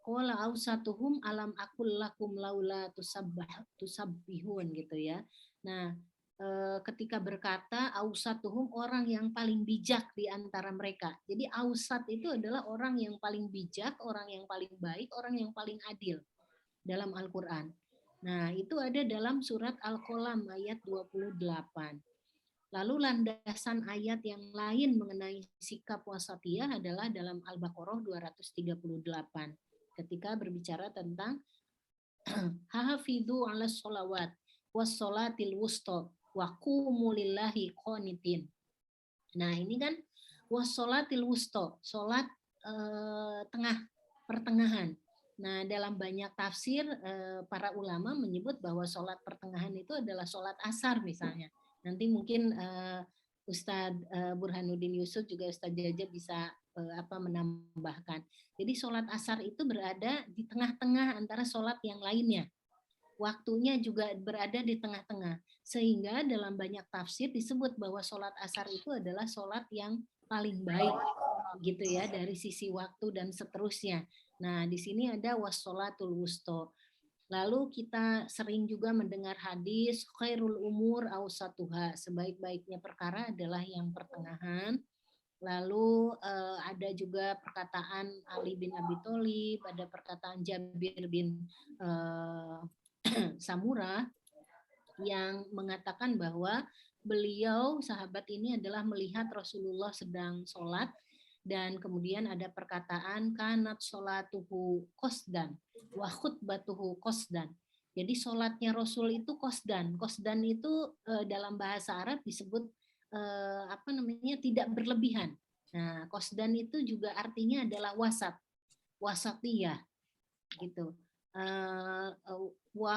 qala ausatuhum alam aqul lakum laula tusabbihun gitu ya. Nah, ketika berkata ausatuhum, orang yang paling bijak di antara mereka. Jadi ausat itu adalah orang yang paling bijak, orang yang paling baik, orang yang paling adil dalam Al-Qur'an. Nah, itu ada dalam surat Al-Qalam ayat 28. Lalu landasan ayat yang lain mengenai sikap wasatiyah adalah dalam Al-Baqarah 238. Ketika berbicara tentang hafidhu 'alas sholawat was sholatil wusta wa qumu lillahi qanitin. Nah, ini kan was sholatil wusta, salat tengah pertengahan. Nah, dalam banyak tafsir para ulama menyebut bahwa sholat pertengahan itu adalah sholat asar misalnya. Nanti mungkin Ustadz Burhanuddin Yusuf juga Ustadz Jaja bisa menambahkan. Jadi sholat asar itu berada di tengah-tengah antara sholat yang lainnya. Waktunya juga berada di tengah-tengah. Sehingga dalam banyak tafsir disebut bahwa sholat asar itu adalah sholat yang paling baik gitu ya dari sisi waktu dan seterusnya. Nah, di sini ada wassolatul wusta. Lalu kita sering juga mendengar hadis khairul umur ausatuha, sebaik-baiknya perkara adalah yang pertengahan. Lalu ada juga perkataan Ali bin Abi Thalib, ada perkataan Jabir bin Samurah yang mengatakan bahwa beliau sahabat ini adalah melihat Rasulullah sedang sholat, dan kemudian ada perkataan kanat sholatuhu qasdan wa khutbatuhu qasdan. Jadi sholatnya Rasul itu qasdan. Qasdan itu dalam bahasa Arab disebut tidak berlebihan. Nah, qasdan itu juga artinya adalah wasatiyah gitu. Wa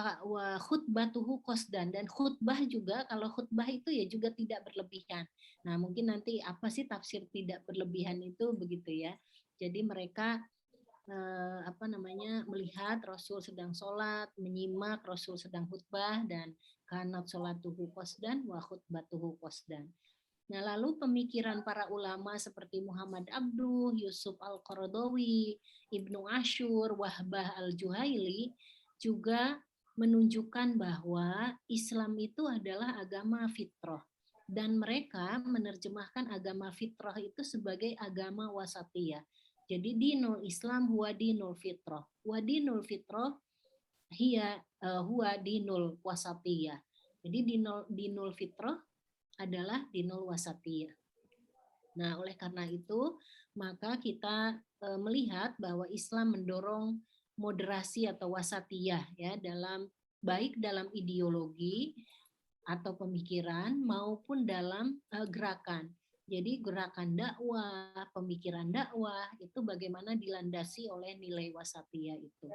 khutbatuhu qasdan, dan khutbah juga, kalau khutbah itu ya juga tidak berlebihan. Nah, mungkin nanti apa sih tafsir tidak berlebihan itu begitu ya. Jadi mereka melihat Rasul sedang sholat, menyimak Rasul sedang khutbah, dan kanat sholatuhu qasdan wa khutbatuhu qasdan. Nah, lalu pemikiran para ulama seperti Muhammad Abduh, Yusuf Al-Qaradawi, Ibnu Ashur, Wahbah Al-Juhaili juga menunjukkan bahwa Islam itu adalah agama fitrah. Dan mereka menerjemahkan agama fitrah itu sebagai agama wasatiyah. Jadi dinul Islam huwa dinul fitrah. Wa dinul fitrah huwa dinul wasatiyah. Jadi dinul fitrah adalah dinul wasatiyah. Nah, oleh karena itu, maka kita melihat bahwa Islam mendorong moderasi atau wasatiyah ya, baik dalam ideologi atau pemikiran maupun dalam gerakan. Jadi gerakan dakwah, pemikiran dakwah itu bagaimana dilandasi oleh nilai wasatiyah itu.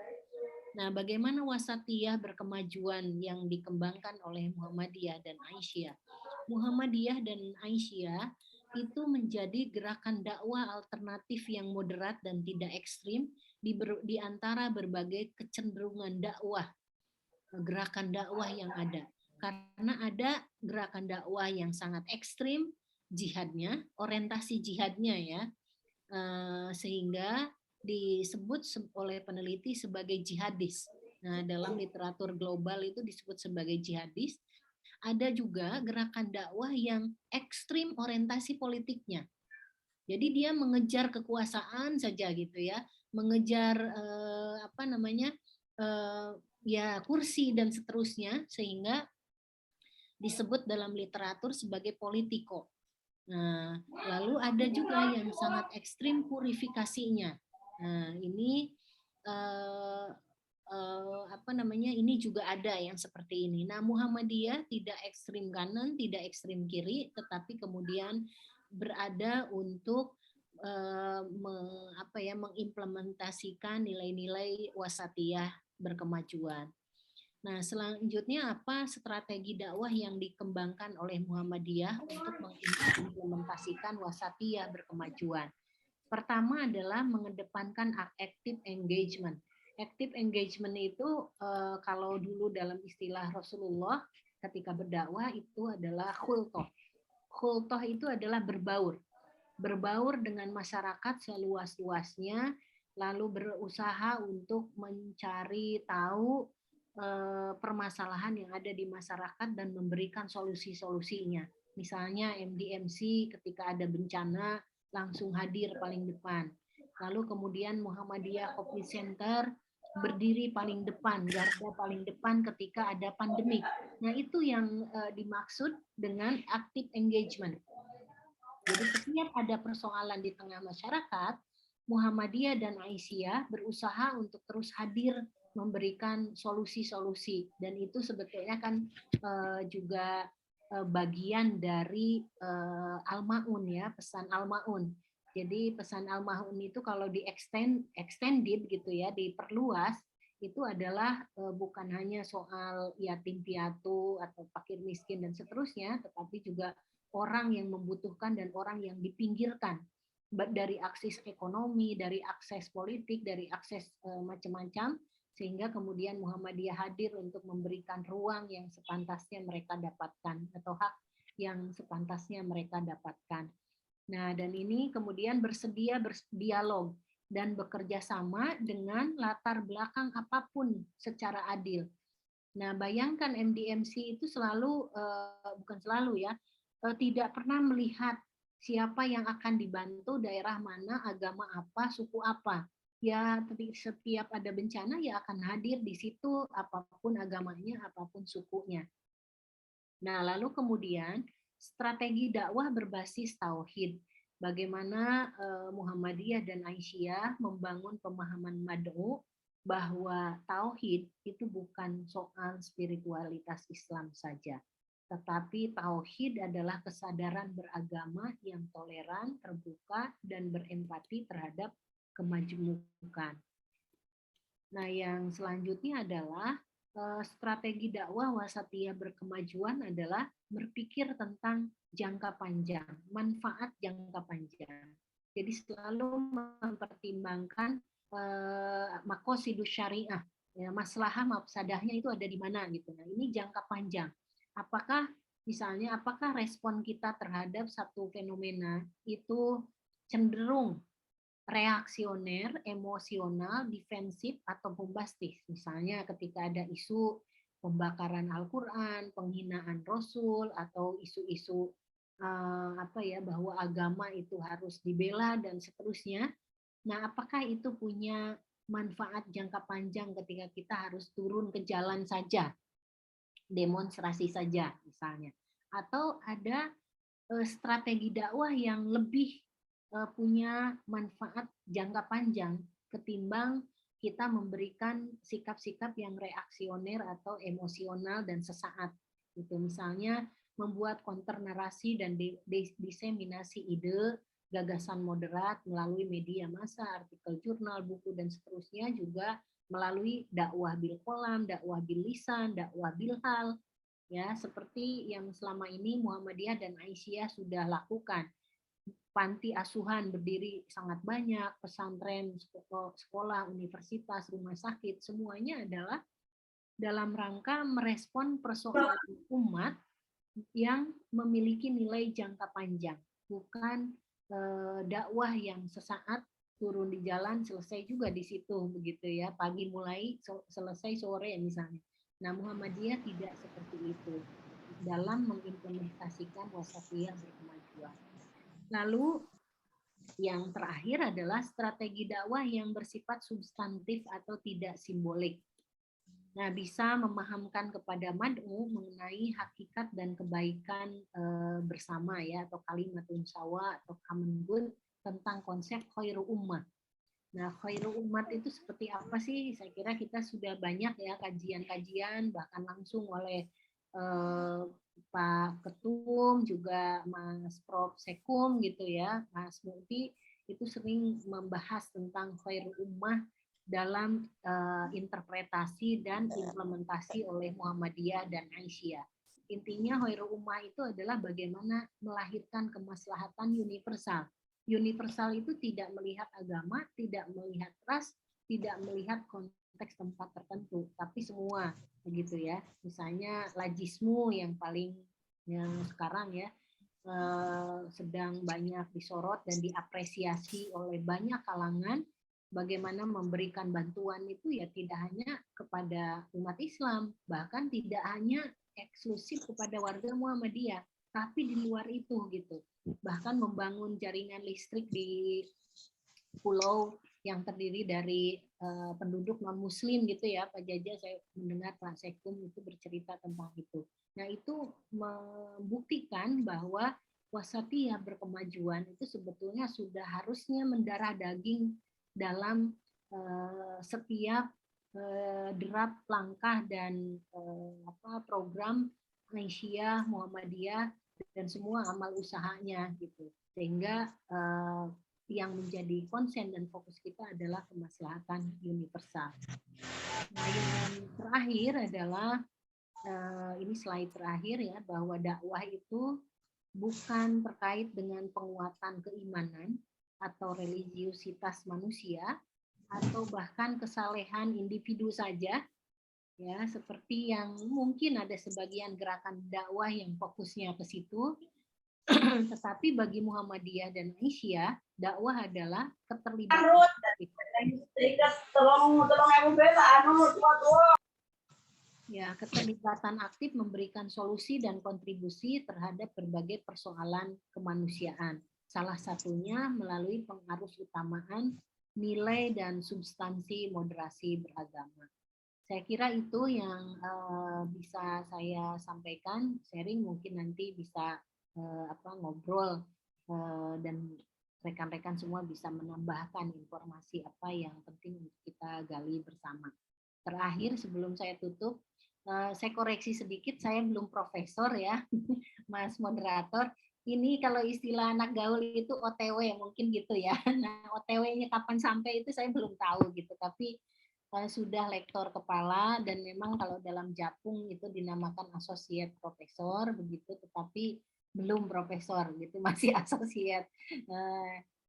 Nah, bagaimana wasatiyah berkemajuan yang dikembangkan oleh Muhammadiyah dan Aisyah? Muhammadiyah dan Aisyah itu menjadi gerakan dakwah alternatif yang moderat dan tidak ekstrim di antara berbagai kecenderungan dakwah, gerakan dakwah yang ada. Karena ada gerakan dakwah yang sangat ekstrim jihadnya, orientasi jihadnya ya, sehingga disebut oleh peneliti sebagai jihadis. Nah, dalam literatur global itu disebut sebagai jihadis. Ada juga gerakan dakwah yang ekstrim orientasi politiknya. Jadi dia mengejar kekuasaan saja gitu ya, mengejar kursi dan seterusnya, sehingga disebut dalam literatur sebagai politiko. Nah, lalu ada juga yang sangat ekstrim purifikasinya. Nah, ini ini juga ada yang seperti ini. Nah, Muhammadiyah tidak ekstrim kanan, tidak ekstrim kiri, tetapi kemudian berada untuk mengimplementasikan nilai-nilai wasatiyah berkemajuan. Nah, selanjutnya apa strategi dakwah yang dikembangkan oleh Muhammadiyah untuk mengimplementasikan wasatiyah berkemajuan? Pertama adalah mengedepankan active engagement. Active engagement itu kalau dulu dalam istilah Rasulullah ketika berdakwah itu adalah khultoh. Khultoh itu adalah berbaur. berbaur dengan masyarakat seluas-luasnya, lalu berusaha untuk mencari tahu permasalahan yang ada di masyarakat dan memberikan solusi-solusinya. Misalnya MDMC ketika ada bencana langsung hadir paling depan. Lalu kemudian Muhammadiyah Covid Center berdiri paling depan, garda paling depan ketika ada pandemik. Nah, itu yang dimaksud dengan active engagement. Jadi setiap ada persoalan di tengah masyarakat, Muhammadiyah dan Aisyah berusaha untuk terus hadir memberikan solusi-solusi, dan itu sebetulnya kan juga bagian dari Al-Maun ya, pesan Al-Maun. Jadi pesan Al-Maun itu kalau di extended gitu ya, diperluas, itu adalah bukan hanya soal yatim piatu atau fakir miskin dan seterusnya, tetapi juga orang yang membutuhkan dan orang yang dipinggirkan dari akses ekonomi, dari akses politik, dari akses macam-macam, sehingga kemudian Muhammadiyah hadir untuk memberikan ruang yang sepantasnya mereka dapatkan atau hak yang sepantasnya mereka dapatkan. Nah, dan ini kemudian bersedia berdialog dan bekerja sama dengan latar belakang apapun secara adil. Nah, bayangkan MDMC itu selalu, bukan selalu ya, tidak pernah melihat siapa yang akan dibantu, daerah mana, agama apa, suku apa. Ya, setiap ada bencana ya akan hadir di situ, apapun agamanya, apapun sukunya. Nah, lalu kemudian strategi dakwah berbasis tauhid. Bagaimana Muhammadiyah dan Aisyah membangun pemahaman mad'u bahwa tauhid itu bukan soal spiritualitas Islam saja, tetapi tauhid adalah kesadaran beragama yang toleran, terbuka, dan berempati terhadap kemajemukan. Nah, yang selanjutnya adalah strategi dakwah wasatiyah berkemajuan adalah berpikir tentang jangka panjang, manfaat jangka panjang. Jadi selalu mempertimbangkan makosidus syariah, ya, maslahah mafsadahnya itu ada di mana gitu. Nah, ini jangka panjang. Apakah misalnya apakah respon kita terhadap satu fenomena itu cenderung reaksioner, emosional, defensif, atau bombastis. Misalnya ketika ada isu pembakaran Al-Quran, penghinaan Rasul, atau isu-isu apa ya bahwa agama itu harus dibela dan seterusnya. Nah, apakah itu punya manfaat jangka panjang ketika kita harus turun ke jalan saja, demonstrasi saja misalnya, atau ada strategi dakwah yang lebih punya manfaat jangka panjang ketimbang kita memberikan sikap-sikap yang reaksioner atau emosional dan sesaat. Itu misalnya membuat counter narasi dan diseminasi ide, gagasan moderat melalui media massa, artikel jurnal, buku dan seterusnya, juga melalui dakwah bil qalam, dakwah bil lisan, dakwah bil hal, ya seperti yang selama ini Muhammadiyah dan Aisyah sudah lakukan. Panti asuhan berdiri sangat banyak, pesantren, sekolah, universitas, rumah sakit, semuanya adalah dalam rangka merespon persoalan umat yang memiliki nilai jangka panjang, bukan dakwah yang sesaat turun di jalan selesai juga di situ begitu ya, pagi mulai selesai sore misalnya. Nah, Muhammadiyah tidak seperti itu dalam mengimplementasikan wasatiyah berkemajuan. Lalu yang terakhir adalah strategi dakwah yang bersifat substantif atau tidak simbolik. Nah, bisa memahamkan kepada mad'u mengenai hakikat dan kebaikan bersama ya, atau kalimatun sawa atau common good, tentang konsep khairu ummah. Nah, khairu umat itu seperti apa sih? Saya kira kita sudah banyak ya kajian-kajian, bahkan langsung oleh Pak Ketum, juga Mas Prof. Sekum gitu ya, Mas Muti, itu sering membahas tentang khairu ummah dalam interpretasi dan implementasi oleh Muhammadiyah dan Aisyah. Intinya khairu ummah itu adalah bagaimana melahirkan kemaslahatan universal. Universal itu tidak melihat agama, tidak melihat ras, tidak melihat konteks tempat tertentu, tapi semua begitu ya. Misalnya lajismu yang paling yang sekarang ya, sedang banyak disorot dan diapresiasi oleh banyak kalangan. Bagaimana memberikan bantuan itu ya tidak hanya kepada umat Islam, bahkan tidak hanya eksklusif kepada warga Muhammadiyah, tapi di luar itu gitu. Bahkan membangun jaringan listrik di pulau yang terdiri dari penduduk non Muslim gitu ya, Pak Jaja. Saya mendengar Pak Sekum itu bercerita tentang itu. Nah itu membuktikan bahwa wasatiyah berkemajuan itu sebetulnya sudah harusnya mendarah daging dalam setiap derap langkah dan program Aisyah, Muhammadiyah dan semua amal usahanya gitu. Sehingga yang menjadi konsen dan fokus kita adalah kemaslahatan universal. Nah, yang terakhir adalah ini slide terakhir ya, bahwa dakwah itu bukan terkait dengan penguatan keimanan atau religiusitas manusia atau bahkan kesalehan individu saja ya, seperti yang mungkin ada sebagian gerakan dakwah yang fokusnya ke situ. Tetapi bagi Muhammadiyah dan Aisyah, dakwah adalah keterlibatan ya, keterlibatan aktif memberikan solusi dan kontribusi terhadap berbagai persoalan kemanusiaan. Salah satunya melalui pengarus utamaan nilai dan substansi moderasi beragama. Saya kira itu yang bisa saya sampaikan, sharing, mungkin nanti bisa ngobrol dan rekan-rekan semua bisa menambahkan informasi apa yang penting untuk kita gali bersama. Terakhir sebelum saya tutup, saya koreksi sedikit, saya belum profesor ya, Mas moderator. Ini kalau istilah anak gaul itu OTW mungkin gitu ya. Nah, OTW-nya kapan sampai itu saya belum tahu gitu, tapi sudah lektor kepala dan memang kalau dalam Japung itu dinamakan associate profesor begitu, tetapi belum profesor gitu, masih associate.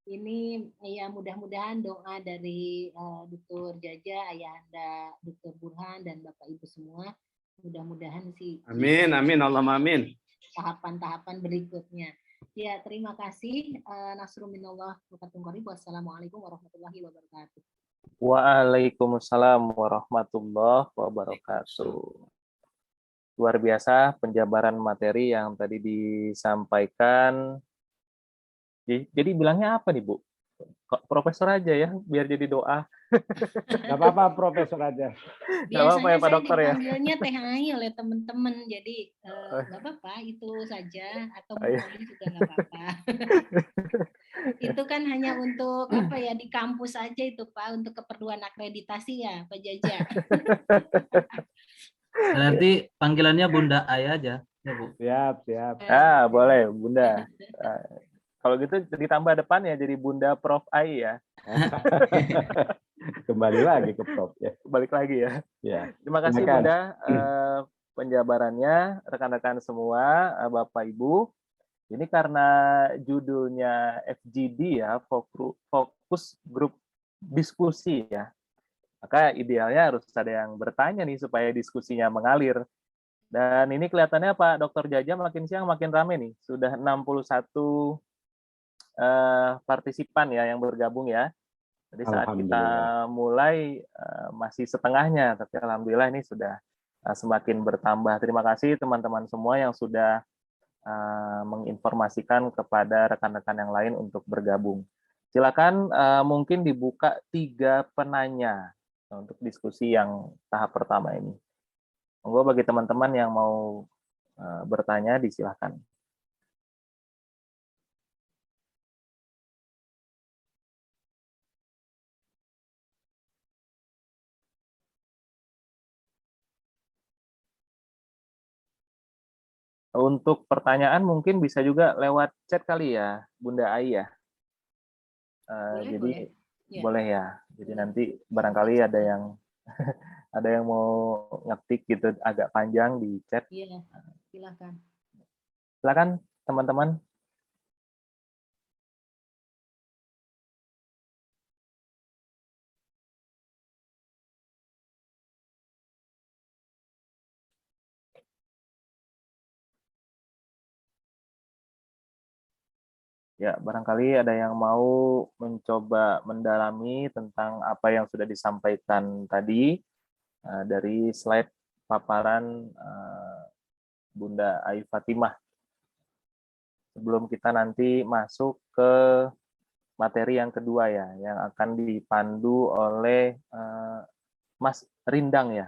Ini ya mudah-mudahan doa dari Dr. Jaja, Ayahanda Dr. Burhan dan Bapak Ibu semua, mudah-mudahan sih. Amin, amin, Allahumma amin. Tahapan-tahapan berikutnya. Ya, terima kasih. Nasrul minallah wa barakatuh. Wassalamualaikum warahmatullahi wabarakatuh. Waalaikumsalam warahmatullahi wabarakatuh. Luar biasa penjabaran materi yang tadi disampaikan. Jadi bilangnya apa nih, Bu? Profesor aja ya, biar jadi doa. Gak apa-apa, profesor aja. Gak apa-apa ya, Pak Dokter ya. Dipanggilnya THI oleh teman-teman, jadi gak apa-apa, itu saja. Atau Muhammad juga gak apa-apa. Itu kan hanya untuk apa ya, di kampus aja itu Pak, untuk keperluan akreditasi ya Pak Jaja. Nanti panggilannya Bunda Ai aja ya Bu. Siap, siap. Boleh Bunda. Kalau gitu ditambah depan ya jadi Bunda Prof Ai ya. Kembali lagi ke Prof ya. Balik lagi ya. Ya. Terima kasih Bunda penjabarannya, rekan-rekan semua, Bapak Ibu. Ini karena judulnya FGD ya, fokus grup diskusi ya. Maka idealnya harus ada yang bertanya nih supaya diskusinya mengalir. Dan ini kelihatannya Pak Dr. Jaja makin siang makin rame nih. Sudah 61 partisipan ya yang bergabung ya. Jadi saat kita mulai masih setengahnya, tapi alhamdulillah ini sudah semakin bertambah. Terima kasih teman-teman semua yang sudah menginformasikan kepada rekan-rekan yang lain untuk bergabung. Silakan mungkin dibuka 3 penanya untuk diskusi yang tahap pertama ini. Monggo bagi teman-teman yang mau bertanya disilakan. Untuk pertanyaan mungkin bisa juga lewat chat kali ya, Bunda Ai ya. Jadi boleh ya. Jadi nanti barangkali ada yang ada yang mau ngetik gitu agak panjang di chat. Iya, silakan. Silakan teman-teman. Ya, barangkali ada yang mau mencoba mendalami tentang apa yang sudah disampaikan tadi dari slide paparan Bunda Ai Fatimah. Sebelum kita nanti masuk ke materi yang kedua ya, yang akan dipandu oleh Mas Rindang ya,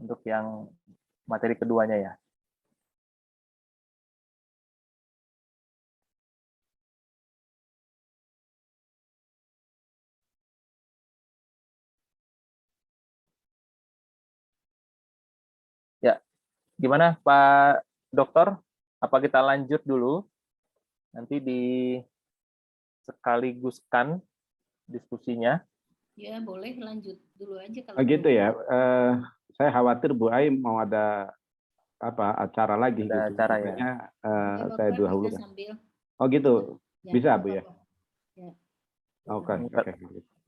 untuk yang materi keduanya ya. Ya, gimana Pak Dokter? Apa kita lanjut dulu? Nanti dikaliguskan diskusinya. Ya, boleh lanjut dulu aja kalau Gitu boleh. ya. Saya khawatir Bu Ai mau ada acara lagi Ada gitu. acara ya. Makanya Ya, saya Bapak dahulu. bisa sambil. Oh gitu. Ya, Bisa nggak Bu ya. apa-apa. Ya. Oke.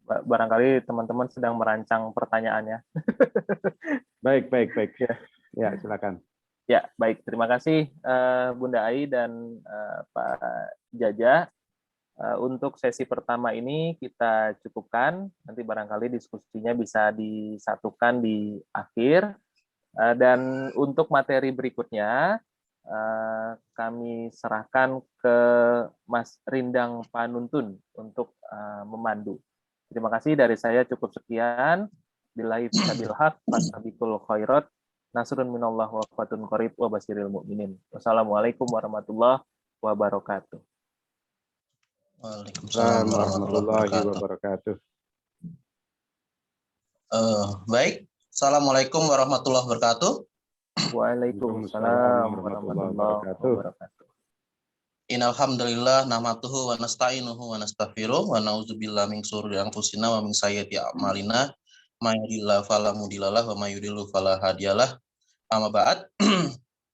Barangkali teman-teman sedang merancang pertanyaannya. Baik. Ya. Ya, silakan. Ya, baik. Terima kasih Bunda Ai dan Pak Jaja. Untuk sesi pertama ini kita cukupkan. Nanti barangkali diskusinya bisa disatukan di akhir. Dan untuk materi berikutnya, kami serahkan ke Mas Rindang Panuntun untuk memandu. Terima kasih dari saya, cukup sekian. Billahi fisabil haq, fastabiqul khairat, nasrun minallah wa fatun qarib wa basyiril mu'minin. Wassalamualaikum warahmatullahi wabarakatuh. Waalaikumsalam warahmatullahi wabarakatuh. wabarakatuh. Baik, Assalamualaikum warahmatullahi wabarakatuh. Waalaikumsalam warahmatullahi wabarakatuh. Innal hamdalillah nahmaduhu wa nasta'inuhu wa nastaghfiruh wa na'udzubillahi min syururi anfusina wa min sayyiati a'malina. May yahdihillahu fala mudhillalah wa may yudhlil fala hadiyalah. Amma ba'd.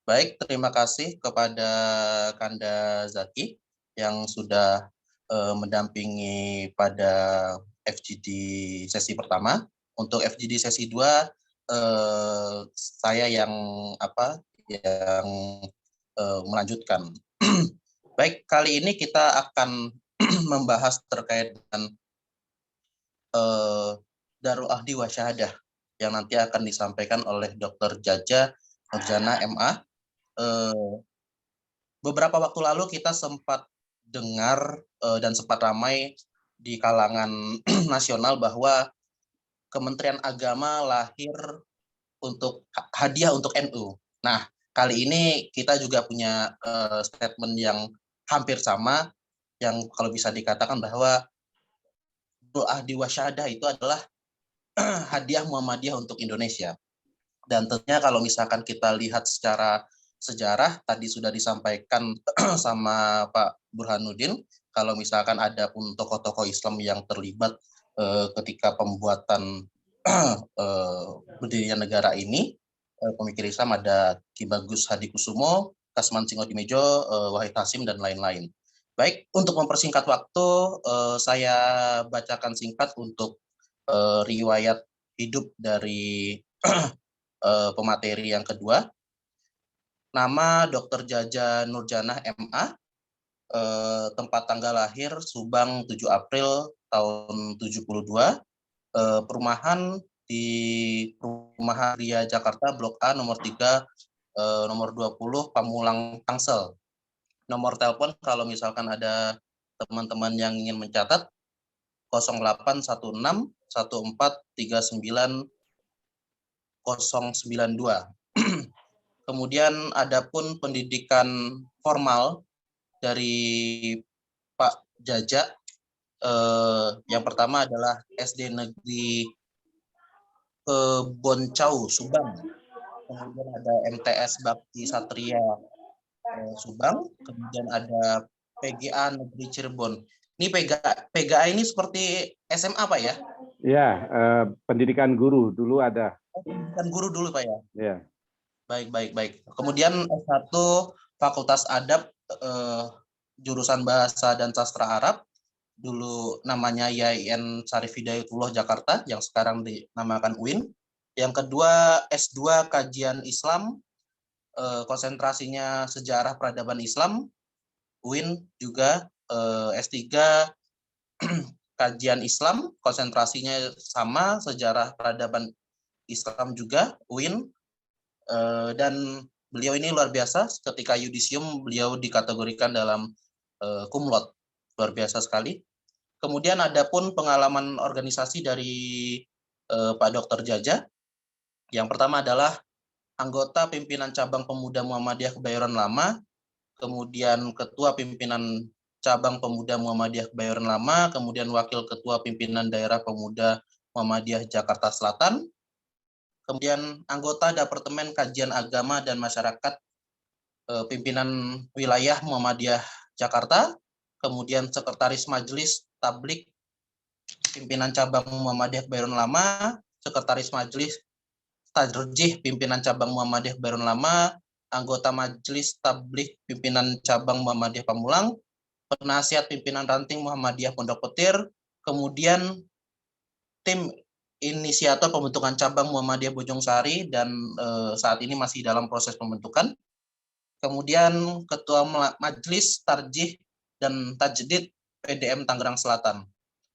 Baik, terima kasih kepada Kanda Zaki yang sudah mendampingi pada FGD sesi pertama. Untuk FGD sesi 2 saya yang melanjutkan. Baik, kali ini kita akan membahas terkait dengan Darul Ahdi wa Syahadah yang nanti akan disampaikan oleh Dr. Jaja Nurjana MA. Beberapa waktu lalu kita sempat dengar dan sempat ramai di kalangan nasional bahwa Kementerian Agama lahir untuk hadiah untuk NU. Nah, kali ini kita juga punya statement yang hampir sama, yang kalau bisa dikatakan bahwa doa di wasyadah itu adalah hadiah Muhammadiyah untuk Indonesia. Dan tentunya kalau misalkan kita lihat secara sejarah, tadi sudah disampaikan sama Pak Burhanuddin, kalau misalkan ada pun tokoh-tokoh Islam yang terlibat ketika pembuatan berdirinya negara ini, pemikir Islam ada Ki Bagus Hadikusumo, Kasman Singodimedjo, Wahid Hasim, dan lain-lain. Baik, untuk mempersingkat waktu, saya bacakan singkat untuk riwayat hidup dari pemateri yang kedua. Nama Dr. Jaja Nurjanah MA, tempat tanggal lahir Subang 7 April tahun 72, perumahan di Perumahan Ria Jakarta Blok A nomor 3 nomor 20 Pamulang Tangsel. Nomor telepon kalau misalkan ada teman-teman yang ingin mencatat 0816 1439 092. Kemudian adapun pendidikan formal dari Pak Jaja, yang pertama adalah SD Negeri Boncau Subang, kemudian ada MTS Bakti Satria Subang, kemudian ada PGA Negeri Cirebon. Ini PGA ini seperti SMA Pak ya? Ya, pendidikan guru dulu ada. Pendidikan guru dulu Pak ya? Ya. Baik. Kemudian S1 Fakultas Adab, jurusan Bahasa dan Sastra Arab, dulu namanya YIN Syarif Hidayatullah Jakarta, yang sekarang dinamakan UIN. Yang kedua S2 Kajian Islam, konsentrasinya Sejarah Peradaban Islam, UIN juga. S3 kajian Islam, konsentrasinya sama, sejarah peradaban Islam juga, UIN. Dan beliau ini luar biasa, ketika yudisium beliau dikategorikan dalam cum laude, luar biasa sekali. Kemudian ada pun pengalaman organisasi dari Pak Dr. Jaja. Yang pertama adalah anggota pimpinan cabang pemuda Muhammadiyah Kebayoran Lama, kemudian ketua pimpinan cabang pemuda Muhammadiyah Kebayoran Lama, kemudian wakil ketua pimpinan daerah pemuda Muhammadiyah Jakarta Selatan, kemudian anggota Departemen Kajian Agama dan Masyarakat pimpinan wilayah Muhammadiyah Jakarta, kemudian sekretaris Majelis Tablik pimpinan cabang Muhammadiyah Kebayoran Lama, sekretaris Majelis Tajrjih pimpinan cabang Muhammadiyah Kebayoran Lama, anggota Majelis Tablik pimpinan cabang Muhammadiyah Pamulang, penasihat pimpinan ranting Muhammadiyah Pondok Petir, kemudian tim inisiator pembentukan cabang Muhammadiyah Bojong Sari dan saat ini masih dalam proses pembentukan. Kemudian ketua Majelis Tarjih dan Tajdid PDM Tangerang Selatan.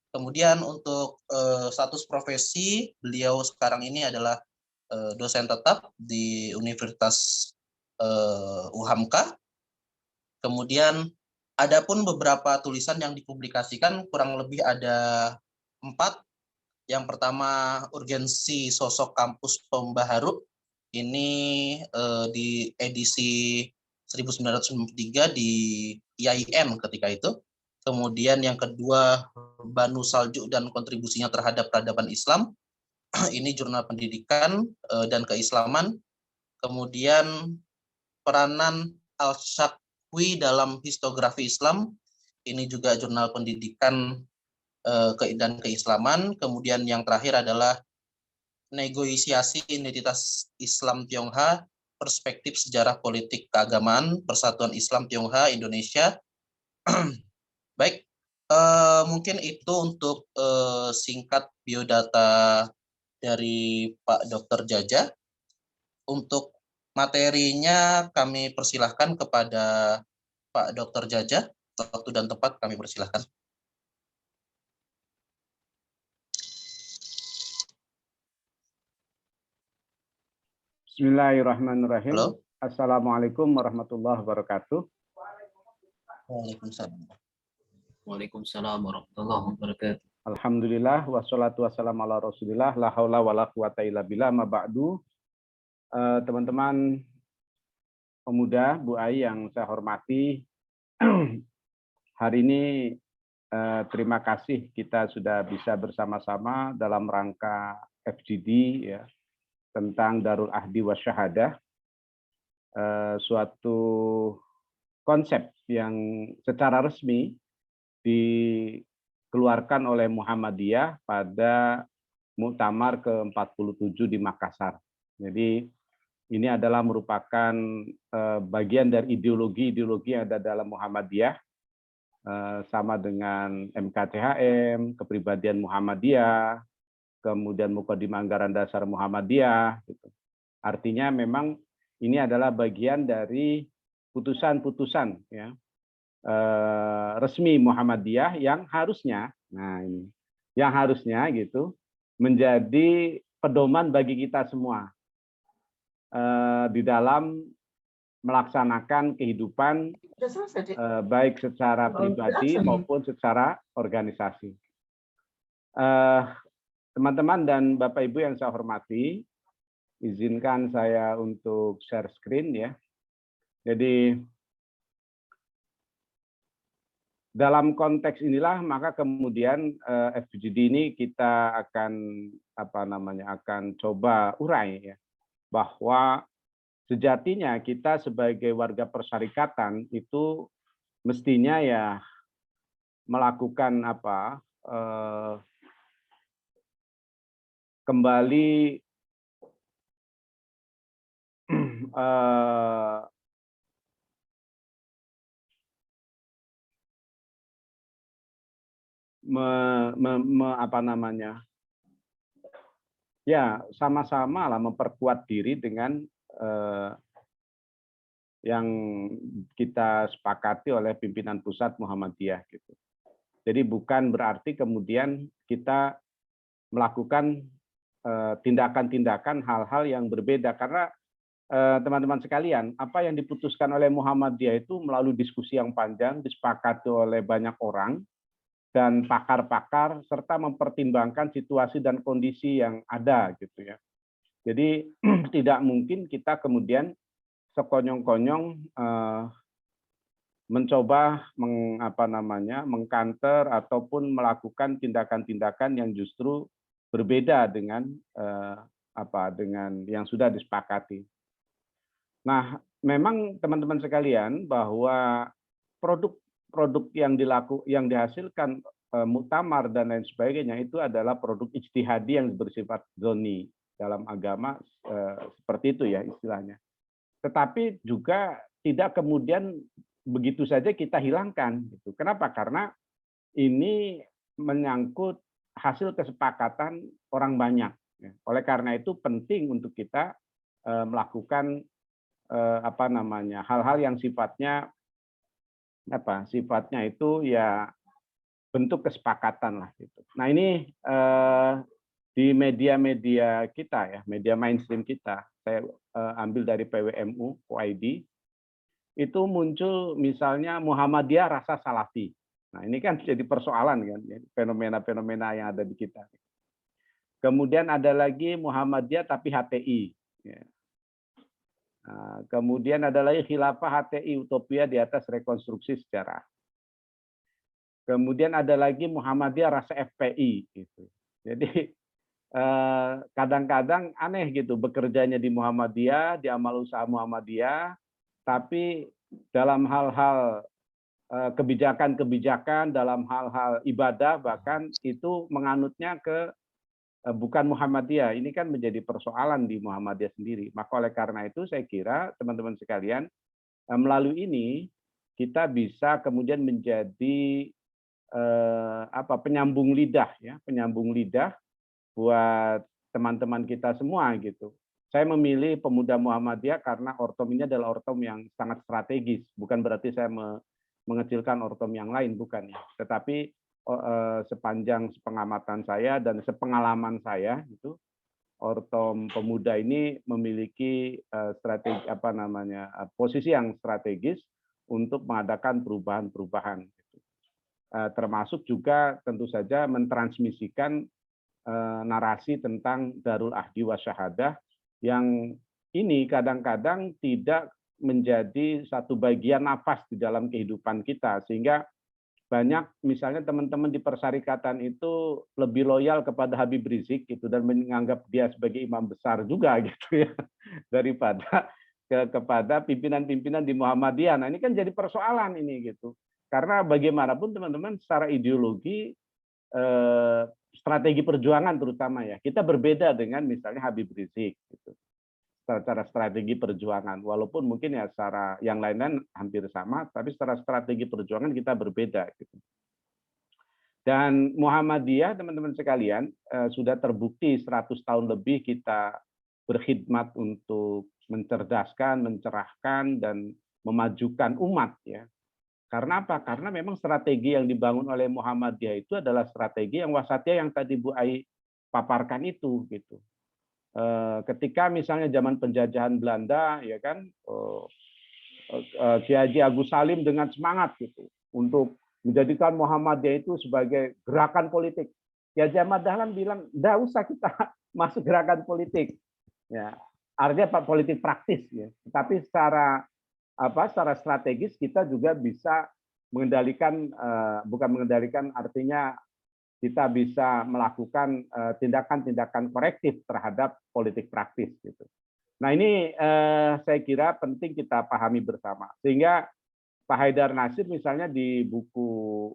Kemudian untuk status profesi, beliau sekarang ini adalah dosen tetap di Universitas UHAMKA. Kemudian ada pun beberapa tulisan yang dipublikasikan, kurang lebih ada 4. Yang pertama, urgensi sosok kampus pembaharu. Ini di edisi 1993 di IAIN ketika itu. Kemudian yang kedua, Banu Saljuk dan kontribusinya terhadap peradaban Islam. Ini jurnal pendidikan dan keislaman. Kemudian peranan Al-Shaqwi dalam histografi Islam. Ini juga jurnal pendidikan dan keislaman. Kemudian yang terakhir adalah negosiasi identitas Islam Tionghoa, perspektif sejarah politik keagamaan, Persatuan Islam Tionghoa Indonesia. Baik, mungkin itu untuk singkat biodata dari Pak Dr. Jaja. Untuk materinya kami persilahkan kepada Pak Dr. Jaja. Waktu dan tempat kami persilahkan. Bismillahirrahmanirrahim. Halo. Assalamualaikum warahmatullahi wabarakatuh. Waalaikumsalam. Waalaikumsalam warahmatullahi wabarakatuh. Alhamdulillah wassalatu wassalamu ala Rasulillah la haula wala quwata illa billah ma ba'du. Teman-teman pemuda Bu Ai yang saya hormati, hari ini terima kasih kita sudah bisa bersama-sama dalam rangka FGD ya, tentang Darul Ahdi wa Syahadah, suatu konsep yang secara resmi dikeluarkan oleh Muhammadiyah pada Muktamar ke-47 di Makassar. Jadi ini adalah merupakan bagian dari ideologi-ideologi yang ada dalam Muhammadiyah, sama dengan MKTHM, kepribadian Muhammadiyah, kemudian Muqaddimah Anggaran Dasar Muhammadiyah. Gitu. Artinya memang ini adalah bagian dari putusan-putusan ya, resmi Muhammadiyah yang harusnya, nah ini, yang harusnya gitu menjadi pedoman bagi kita semua di dalam melaksanakan kehidupan baik secara pribadi maupun secara organisasi. Teman-teman dan Bapak Ibu yang saya hormati, izinkan saya untuk share screen ya. Jadi dalam konteks inilah maka kemudian FGD ini kita akan akan coba urai ya, bahwa sejatinya kita sebagai warga persyarikatan itu mestinya ya melakukan kembali ya sama-sama lah memperkuat diri dengan yang kita sepakati oleh pimpinan pusat Muhammadiyah gitu. Jadi bukan berarti kemudian kita melakukan tindakan-tindakan hal-hal yang berbeda, karena teman-teman sekalian, apa yang diputuskan oleh Muhammadiyah itu melalui diskusi yang panjang, disepakati oleh banyak orang dan pakar-pakar, serta mempertimbangkan situasi dan kondisi yang ada gitu ya. Jadi tidak mungkin kita kemudian sekonyong-konyong mencoba mengkanter ataupun melakukan tindakan-tindakan yang justru berbeda dengan dengan yang sudah disepakati. Nah, memang teman-teman sekalian bahwa produk yang dihasilkan muktamar dan lain sebagainya itu adalah produk ijtihadi yang bersifat dzonni dalam agama, seperti itu ya istilahnya. Tetapi juga tidak kemudian begitu saja kita hilangkan. Gitu. Kenapa? Karena ini menyangkut hasil kesepakatan orang banyak. Oleh karena itu penting untuk kita melakukan hal-hal yang sifatnya itu ya bentuk kesepakatan lah. Gitu. Nah ini di media-media kita ya, media mainstream kita, saya ambil dari PWMU.id, itu muncul misalnya Muhammadiyah rasa Salafi. Nah ini kan jadi persoalan kan, fenomena-fenomena yang ada di kita. Kemudian ada lagi Muhammadiyah tapi HTI. Nah, kemudian ada lagi Khilafah HTI, utopia di atas rekonstruksi sejarah. Kemudian ada lagi Muhammadiyah rasa FPI. Gitu. Jadi kadang-kadang aneh gitu bekerjanya di Muhammadiyah, di amal usaha Muhammadiyah, tapi dalam hal-hal kebijakan-kebijakan, dalam hal-hal ibadah bahkan itu menganutnya ke bukan Muhammadiyah. Ini kan menjadi persoalan di Muhammadiyah sendiri. Maka oleh karena itu saya kira teman-teman sekalian melalui ini kita bisa kemudian menjadi penyambung lidah ya, penyambung lidah buat teman-teman kita semua gitu. Saya memilih pemuda Muhammadiyah karena ortom ini adalah ortom yang sangat strategis. Bukan berarti saya mengecilkan ortom yang lain, bukan ya. Tetapi sepanjang pengamatan saya dan sepengalaman saya, itu ortom pemuda ini memiliki strategi posisi yang strategis untuk mengadakan perubahan-perubahan. Termasuk juga tentu saja mentransmisikan narasi tentang Darul Ahdi wa Syahadah yang ini kadang-kadang tidak menjadi satu bagian nafas di dalam kehidupan kita, sehingga banyak misalnya teman-teman di persyarikatan itu lebih loyal kepada Habib Rizik gitu dan menganggap dia sebagai imam besar juga gitu ya daripada kepada pimpinan-pimpinan di Muhammadiyah. Nah ini kan jadi persoalan ini gitu, karena bagaimanapun teman-teman secara ideologi strategi perjuangan terutama ya, kita berbeda dengan misalnya Habib Rizik gitu. Secara strategi perjuangan, walaupun mungkin ya secara yang lain-lain hampir sama, tapi secara strategi perjuangan kita berbeda gitu. Dan Muhammadiyah teman-teman sekalian sudah terbukti 100 tahun lebih kita berkhidmat untuk mencerdaskan, mencerahkan dan memajukan umat ya. Karena apa? Karena memang strategi yang dibangun oleh Muhammadiyah itu adalah strategi yang wasatiyah yang tadi Bu Ai paparkan itu gitu. Ketika misalnya zaman penjajahan Belanda ya kan, Kiai Haji Agus Salim dengan semangat gitu untuk menjadikan Muhammadiyah itu sebagai gerakan politik. Kiai Haji Ahmad Dahlan bilang, "Nggak usah kita masuk gerakan politik." Ya, artinya politik praktis ya. Tapi secara strategis kita juga bisa mengendalikan, bukan mengendalikan artinya kita bisa melakukan tindakan-tindakan korektif terhadap politik praktis gitu. Nah ini saya kira penting kita pahami bersama, sehingga Pak Haidar Nasir misalnya di buku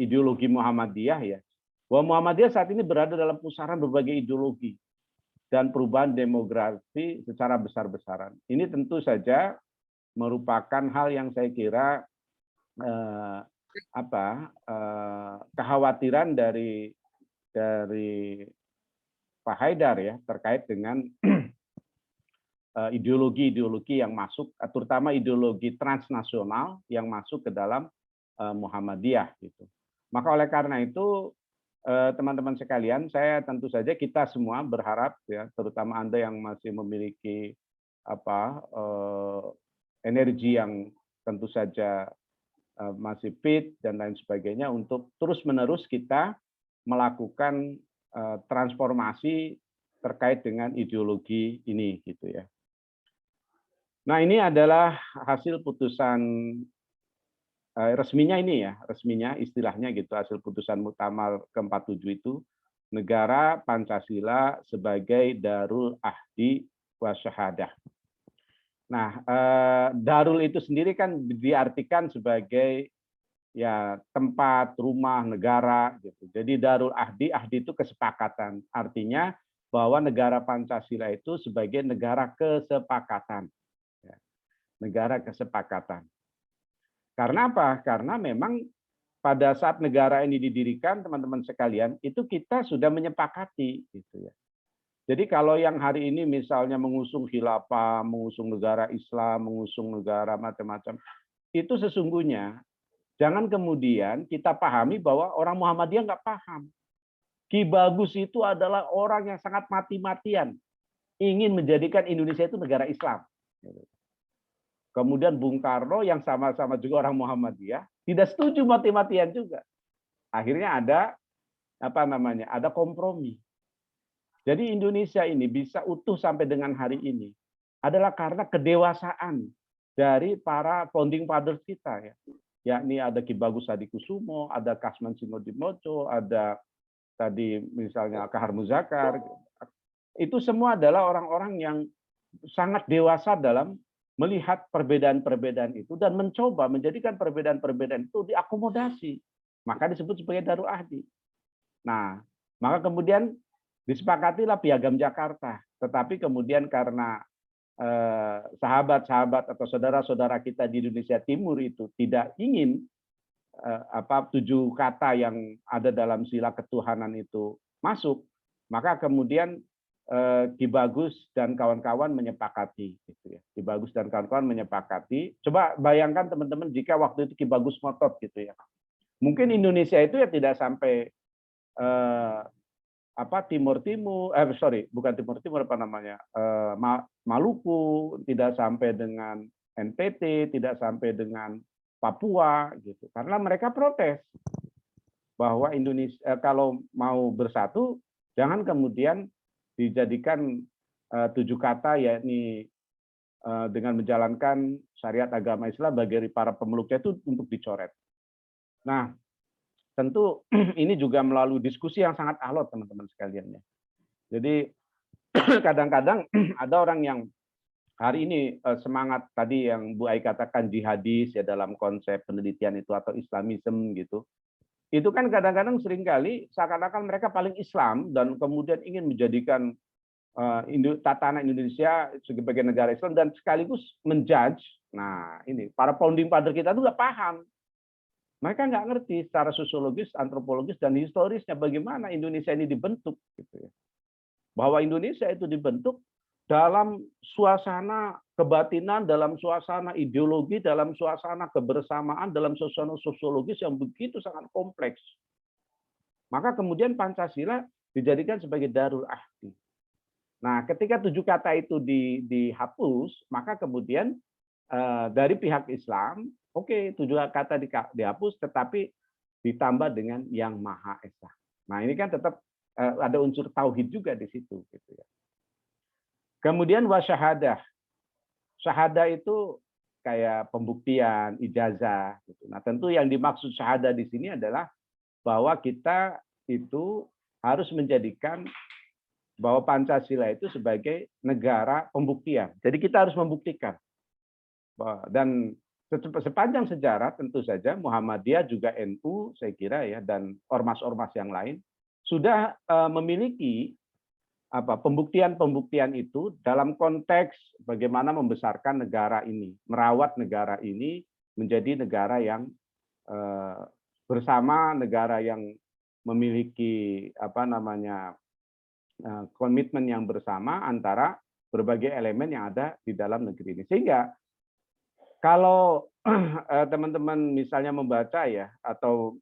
Ideologi Muhammadiyah ya, bahwa Muhammadiyah saat ini berada dalam pusaran berbagai ideologi dan perubahan demografi secara besar-besaran. Ini tentu saja merupakan hal yang saya kira kekhawatiran dari Pak Haidar ya terkait dengan ideologi-ideologi yang masuk, terutama ideologi transnasional yang masuk ke dalam Muhammadiyah gitu. Maka oleh karena itu teman-teman sekalian, saya tentu saja kita semua berharap ya, terutama Anda yang masih memiliki energi yang tentu saja masih fit dan lain sebagainya untuk terus-menerus kita melakukan transformasi terkait dengan ideologi ini gitu ya. Nah, ini adalah hasil putusan resminya ini ya, resminya istilahnya gitu, hasil putusan Muktamar ke-47 itu, negara Pancasila sebagai Darul Ahdi wa Syahadah. Nah, Darul itu sendiri kan diartikan sebagai ya tempat, rumah, negara gitu. Jadi Darul Ahdi, Ahdi itu kesepakatan. Artinya bahwa negara Pancasila itu sebagai negara kesepakatan. Negara kesepakatan. Karena apa? Karena memang pada saat negara ini didirikan, teman-teman sekalian, itu kita sudah menyepakati gitu ya. Jadi kalau yang hari ini misalnya mengusung khilafah, mengusung negara Islam, mengusung negara macam-macam, itu sesungguhnya jangan kemudian kita pahami bahwa orang Muhammadiyah nggak paham. Ki Bagus itu adalah orang yang sangat mati-matian ingin menjadikan Indonesia itu negara Islam. Kemudian Bung Karno yang sama-sama juga orang Muhammadiyah tidak setuju mati-matian juga. Akhirnya ada kompromi. Jadi Indonesia ini bisa utuh sampai dengan hari ini adalah karena kedewasaan dari para founding fathers kita ya. Yakni ada Ki Bagus Hadikusumo, ada Kasman Singodimojo, ada tadi misalnya Kahar Muzakar. Itu semua adalah orang-orang yang sangat dewasa dalam melihat perbedaan-perbedaan itu dan mencoba menjadikan perbedaan-perbedaan itu diakomodasi. Maka disebut sebagai Darul Ahdi. Nah, maka kemudian disepakatilah Piagam Jakarta. Tetapi kemudian karena sahabat-sahabat atau saudara-saudara kita di Indonesia Timur itu tidak ingin 7 kata yang ada dalam sila ketuhanan itu masuk, maka kemudian Ki Bagus dan kawan-kawan menyepakati gitu ya. Ki Bagus dan kawan-kawan menyepakati. Coba bayangkan teman-teman jika waktu itu Ki Bagus ngotot gitu ya. Mungkin Indonesia itu ya tidak sampai Maluku, tidak sampai dengan NTT, tidak sampai dengan Papua gitu. Karena mereka protes bahwa Indonesia kalau mau bersatu jangan kemudian dijadikan 7 kata yakni dengan menjalankan syariat agama Islam bagi para pemeluknya itu untuk dicoret. Nah, tentu ini juga melalui diskusi yang sangat alot teman-teman sekalian ya. Jadi kadang-kadang ada orang yang hari ini semangat tadi yang Bu Ai katakan jihadis ya dalam konsep penelitian itu atau Islamism gitu. Itu kan kadang-kadang seringkali seakan-akan mereka paling Islam dan kemudian ingin menjadikan tatanan Indonesia sebagai negara Islam dan sekaligus menjudge. Nah, ini para founding father kita itu nggak paham. Mereka nggak ngerti secara sosiologis, antropologis, dan historisnya bagaimana Indonesia ini dibentuk. Gitu ya. Bahwa Indonesia itu dibentuk dalam suasana kebatinan, dalam suasana ideologi, dalam suasana kebersamaan, dalam suasana sosiologis yang begitu sangat kompleks. Maka kemudian Pancasila dijadikan sebagai Darul Ahdi. Nah, ketika 7 kata itu dihapus, maka kemudian dari pihak Islam, oke, 7 kata dihapus, tetapi ditambah dengan Yang Maha Esa. Nah, ini kan tetap ada unsur tauhid juga di situ, gitu ya. Kemudian wasyahadah. Syahadah itu kayak pembuktian, ijazah. Gitu. Nah, tentu yang dimaksud syahadah di sini adalah bahwa kita itu harus menjadikan bahwa Pancasila itu sebagai negara pembuktian. Jadi kita harus membuktikan. Dan sepanjang sejarah tentu saja Muhammadiyah juga NU saya kira ya dan ormas-ormas yang lain sudah memiliki pembuktian-pembuktian itu dalam konteks bagaimana membesarkan negara ini, merawat negara ini menjadi negara yang bersama, negara yang memiliki komitmen yang bersama antara berbagai elemen yang ada di dalam negeri ini. Sehingga kalau teman-teman misalnya membaca ya atau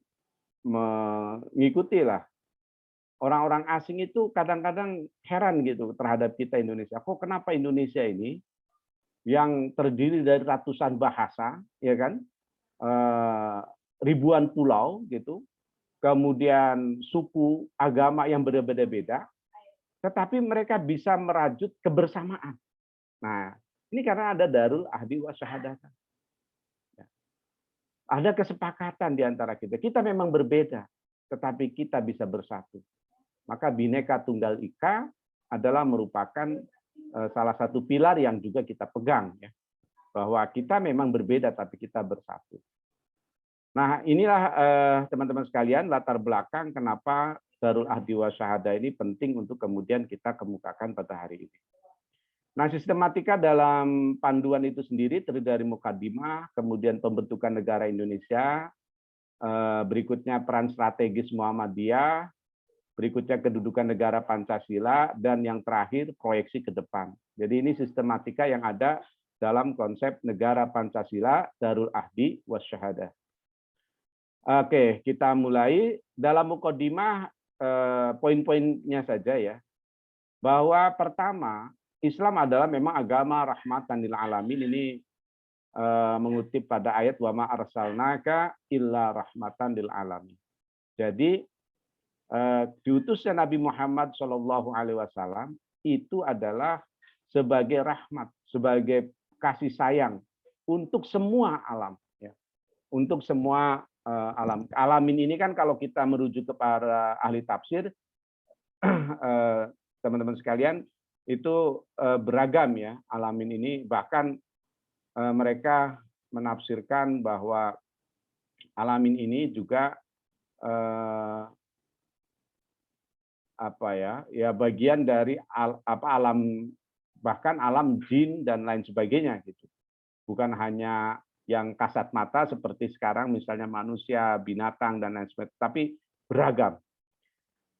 mengikuti lah, orang-orang asing itu kadang-kadang heran gitu terhadap kita Indonesia. Kok kenapa Indonesia ini yang terdiri dari ratusan bahasa, ya kan, ribuan pulau gitu, kemudian suku, agama yang berbeda-beda, tetapi mereka bisa merajut kebersamaan. Nah, ini karena ada Darul Ahdi wa Syahadatan. Ada kesepakatan di antara kita. Kita memang berbeda, tetapi kita bisa bersatu. Maka Bhinneka Tunggal Ika adalah merupakan salah satu pilar yang juga kita pegang, ya, bahwa kita memang berbeda, tapi kita bersatu. Nah, inilah teman-teman sekalian latar belakang kenapa Darul Ahdi wa Syahadah ini penting untuk kemudian kita kemukakan pada hari ini. Nah, sistematika dalam panduan itu sendiri terdiri dari mukadimah, kemudian pembentukan negara Indonesia, berikutnya peran strategis Muhammadiyah, berikutnya kedudukan negara Pancasila, dan yang terakhir proyeksi ke depan. Jadi ini sistematika yang ada dalam konsep negara Pancasila, Darul Ahdi wa Syahadah. Oke, kita mulai. Dalam mukadimah poin-poinnya saja ya. Bahwa pertama, Islam adalah memang agama rahmatan lil alamin. Ini mengutip pada ayat wa ma arsalnaka illa rahmatan lil alamin. Jadi diutusnya Nabi Muhammad SAW itu adalah sebagai rahmat, sebagai kasih sayang untuk semua alam, ya. Untuk semua alam. Alamin ini kan kalau kita merujuk kepada ahli tafsir, teman-teman sekalian, itu beragam ya alamin ini, bahkan mereka menafsirkan bahwa alamin ini juga bagian dari alam, bahkan alam jin dan lain sebagainya gitu. Bukan hanya yang kasat mata seperti sekarang misalnya manusia, binatang dan lain sebagainya, tapi beragam.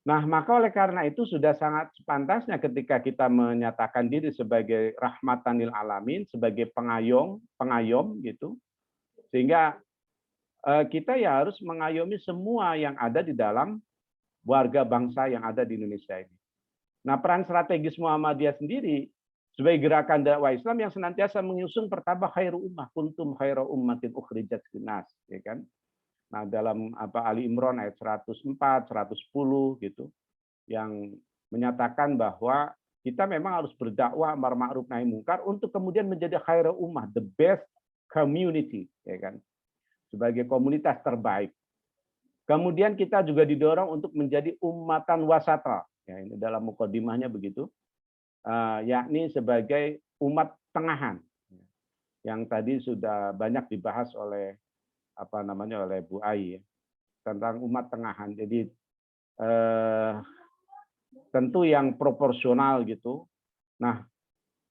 Nah, maka oleh karena itu sudah sangat pantasnya ketika kita menyatakan diri sebagai rahmatan lil alamin, sebagai pengayom gitu. Sehingga kita ya harus mengayomi semua yang ada di dalam warga bangsa yang ada di Indonesia ini. Nah, peran strategis Muhammadiyah sendiri sebagai gerakan dakwah Islam yang senantiasa mengusung pertama khairu ummah, kuntum khairu ummatin ukhrijat linnas, ya kan? Nah, dalam Ali Imran ayat 104, 110 gitu, yang menyatakan bahwa kita memang harus berdakwah amar ma'ruf nahi mungkar untuk kemudian menjadi khairu ummah, the best community, ya kan? Sebagai komunitas terbaik. Kemudian kita juga didorong untuk menjadi ummatan wasata, ya, ini dalam mukadimahnya begitu, yakni sebagai umat tengahan, yang tadi sudah banyak dibahas oleh oleh Bu Ai ya, tentang umat tengahan. Jadi tentu yang proporsional gitu. Nah,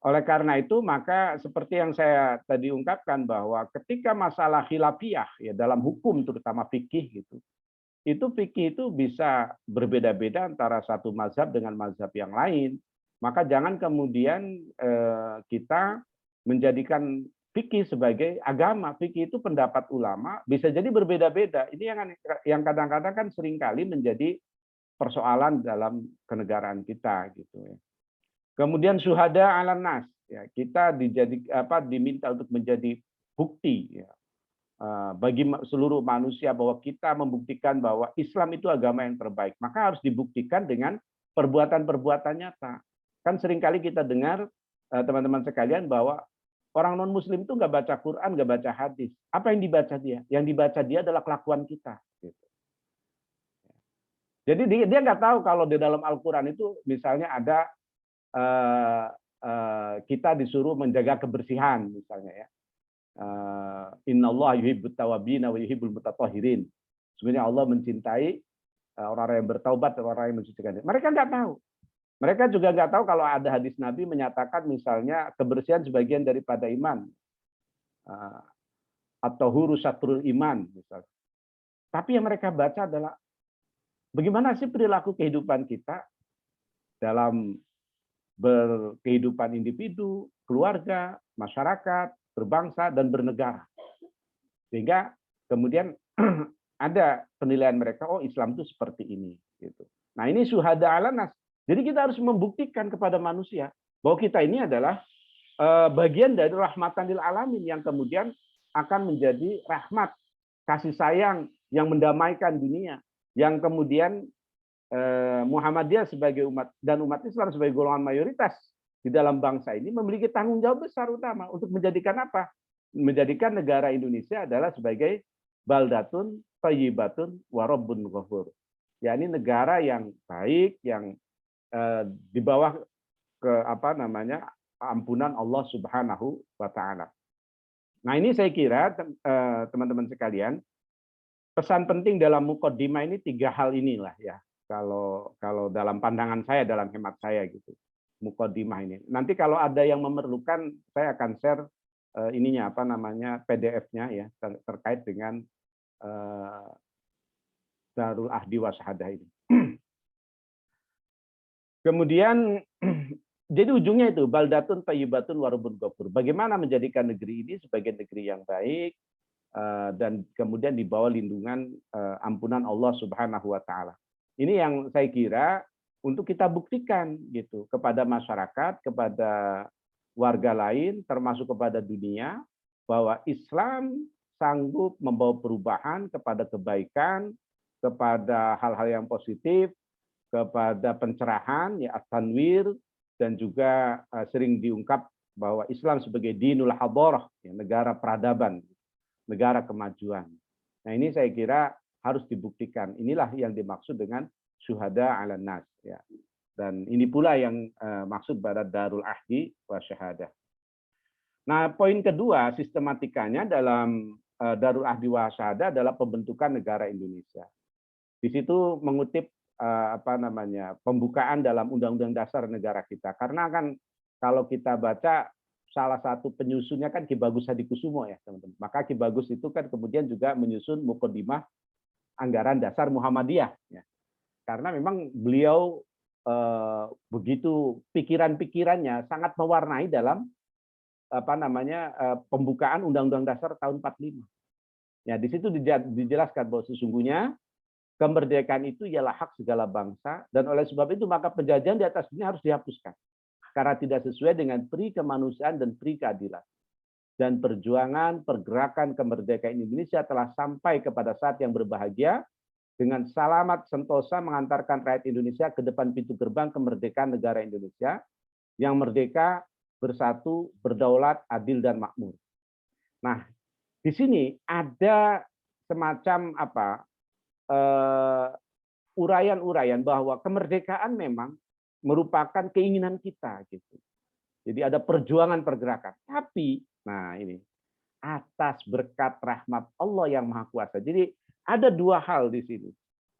oleh karena itu maka seperti yang saya tadi ungkapkan bahwa ketika masalah khilafiyah ya dalam hukum terutama fikih gitu, itu fikih itu bisa berbeda-beda antara satu mazhab dengan mazhab yang lain. Maka jangan kemudian kita menjadikan fikih sebagai agama. Fikih itu pendapat ulama, bisa jadi berbeda-beda. Ini yang kadang-kadang kan seringkali menjadi persoalan dalam kenegaraan kita gitu ya. Kemudian syuhada 'alan nas, ya, kita diminta untuk menjadi bukti ya, bagi seluruh manusia bahwa kita membuktikan bahwa Islam itu agama yang terbaik. Maka harus dibuktikan dengan perbuatan-perbuatan nyata. Kan seringkali kita dengar teman-teman sekalian bahwa orang non-Muslim itu nggak baca Quran, nggak baca hadis. Apa yang dibaca dia? Yang dibaca dia adalah kelakuan kita. Gitu. Jadi dia nggak tahu kalau di dalam Al-Quran itu misalnya ada kita disuruh menjaga kebersihan misalnya ya. Innallaha yuhibbut tawwabina wa yuhibbul mutatahhirin. Sebenarnya Allah mencintai orang-orang yang bertaubat, orang-orang yang mensucikan diri. Mereka nggak tahu. Mereka juga nggak tahu kalau ada hadis Nabi menyatakan misalnya kebersihan sebagian daripada iman. Atau huru satrul iman misalnya. Tapi yang mereka baca adalah bagaimana sih perilaku kehidupan kita dalam berkehidupan individu, keluarga, masyarakat, berbangsa, dan bernegara. Sehingga kemudian ada penilaian mereka, oh Islam itu seperti ini. Gitu. Nah ini syuhada ala nas. Jadi kita harus membuktikan kepada manusia bahwa kita ini adalah bagian dari rahmatan lil alamin yang kemudian akan menjadi rahmat, kasih sayang yang mendamaikan dunia, yang kemudian Muhammadiyah sebagai umat dan umat Islam sebagai golongan mayoritas di dalam bangsa ini memiliki tanggung jawab besar utama untuk menjadikan apa? Menjadikan negara Indonesia adalah sebagai baldatun thayyibatun wa rabbun ghafur. Yakni negara yang baik, yang di bawah ampunan Allah Subhanahu wa taala. Nah, ini saya kira teman-teman sekalian, pesan penting dalam mukaddimah ini 3 hal inilah ya. Kalau dalam pandangan saya, dalam hemat saya gitu. Mukaddimah ini. Nanti kalau ada yang memerlukan, saya akan share PDF-nya ya terkait dengan Darul Ahdi wa Syahadah ini. Kemudian jadi ujungnya itu baldatun thayyibatun wa rabbun ghafur. Bagaimana menjadikan negeri ini sebagai negeri yang baik dan kemudian di bawah lindungan ampunan Allah Subhanahu wa taala. Ini yang saya kira untuk kita buktikan gitu kepada masyarakat, kepada warga lain, termasuk kepada dunia, bahwa Islam sanggup membawa perubahan kepada kebaikan, kepada hal-hal yang positif, kepada pencerahan, ya at-tanwir, dan juga sering diungkap bahwa Islam sebagai dinul hadarah, ya, negara peradaban, negara kemajuan. Nah ini saya kira harus dibuktikan. Inilah yang dimaksud dengan syuhada ala nas. Ya. Dan ini pula yang maksud pada Darul Ahdi wa Syahadah. Nah, poin kedua sistematikanya dalam Darul Ahdi wa Syahadah adalah pembentukan negara Indonesia. Di situ mengutip pembukaan dalam Undang-Undang Dasar negara kita. Karena kan kalau kita baca salah satu penyusunnya kan Ki Bagus Hadikusumo ya, teman-teman. Maka Ki Bagus itu kan kemudian juga menyusun mukaddimah anggaran dasar Muhammadiyah ya. Karena memang beliau begitu pikiran-pikirannya sangat mewarnai dalam pembukaan Undang-Undang Dasar tahun 45. Ya, di situ dijelaskan bahwa sesungguhnya kemerdekaan itu ialah hak segala bangsa dan oleh sebab itu maka penjajahan di atas dunia harus dihapuskan karena tidak sesuai dengan pri kemanusiaan dan pri keadilan. Dan perjuangan pergerakan kemerdekaan Indonesia telah sampai kepada saat yang berbahagia dengan selamat sentosa mengantarkan rakyat Indonesia ke depan pintu gerbang kemerdekaan negara Indonesia yang merdeka, bersatu, berdaulat, adil, dan makmur. Nah, di sini ada semacam uraian-uraian bahwa kemerdekaan memang merupakan keinginan kita gitu. Jadi ada perjuangan pergerakan. Tapi, nah ini atas berkat rahmat Allah yang Maha Kuasa. Jadi ada 2 hal di sini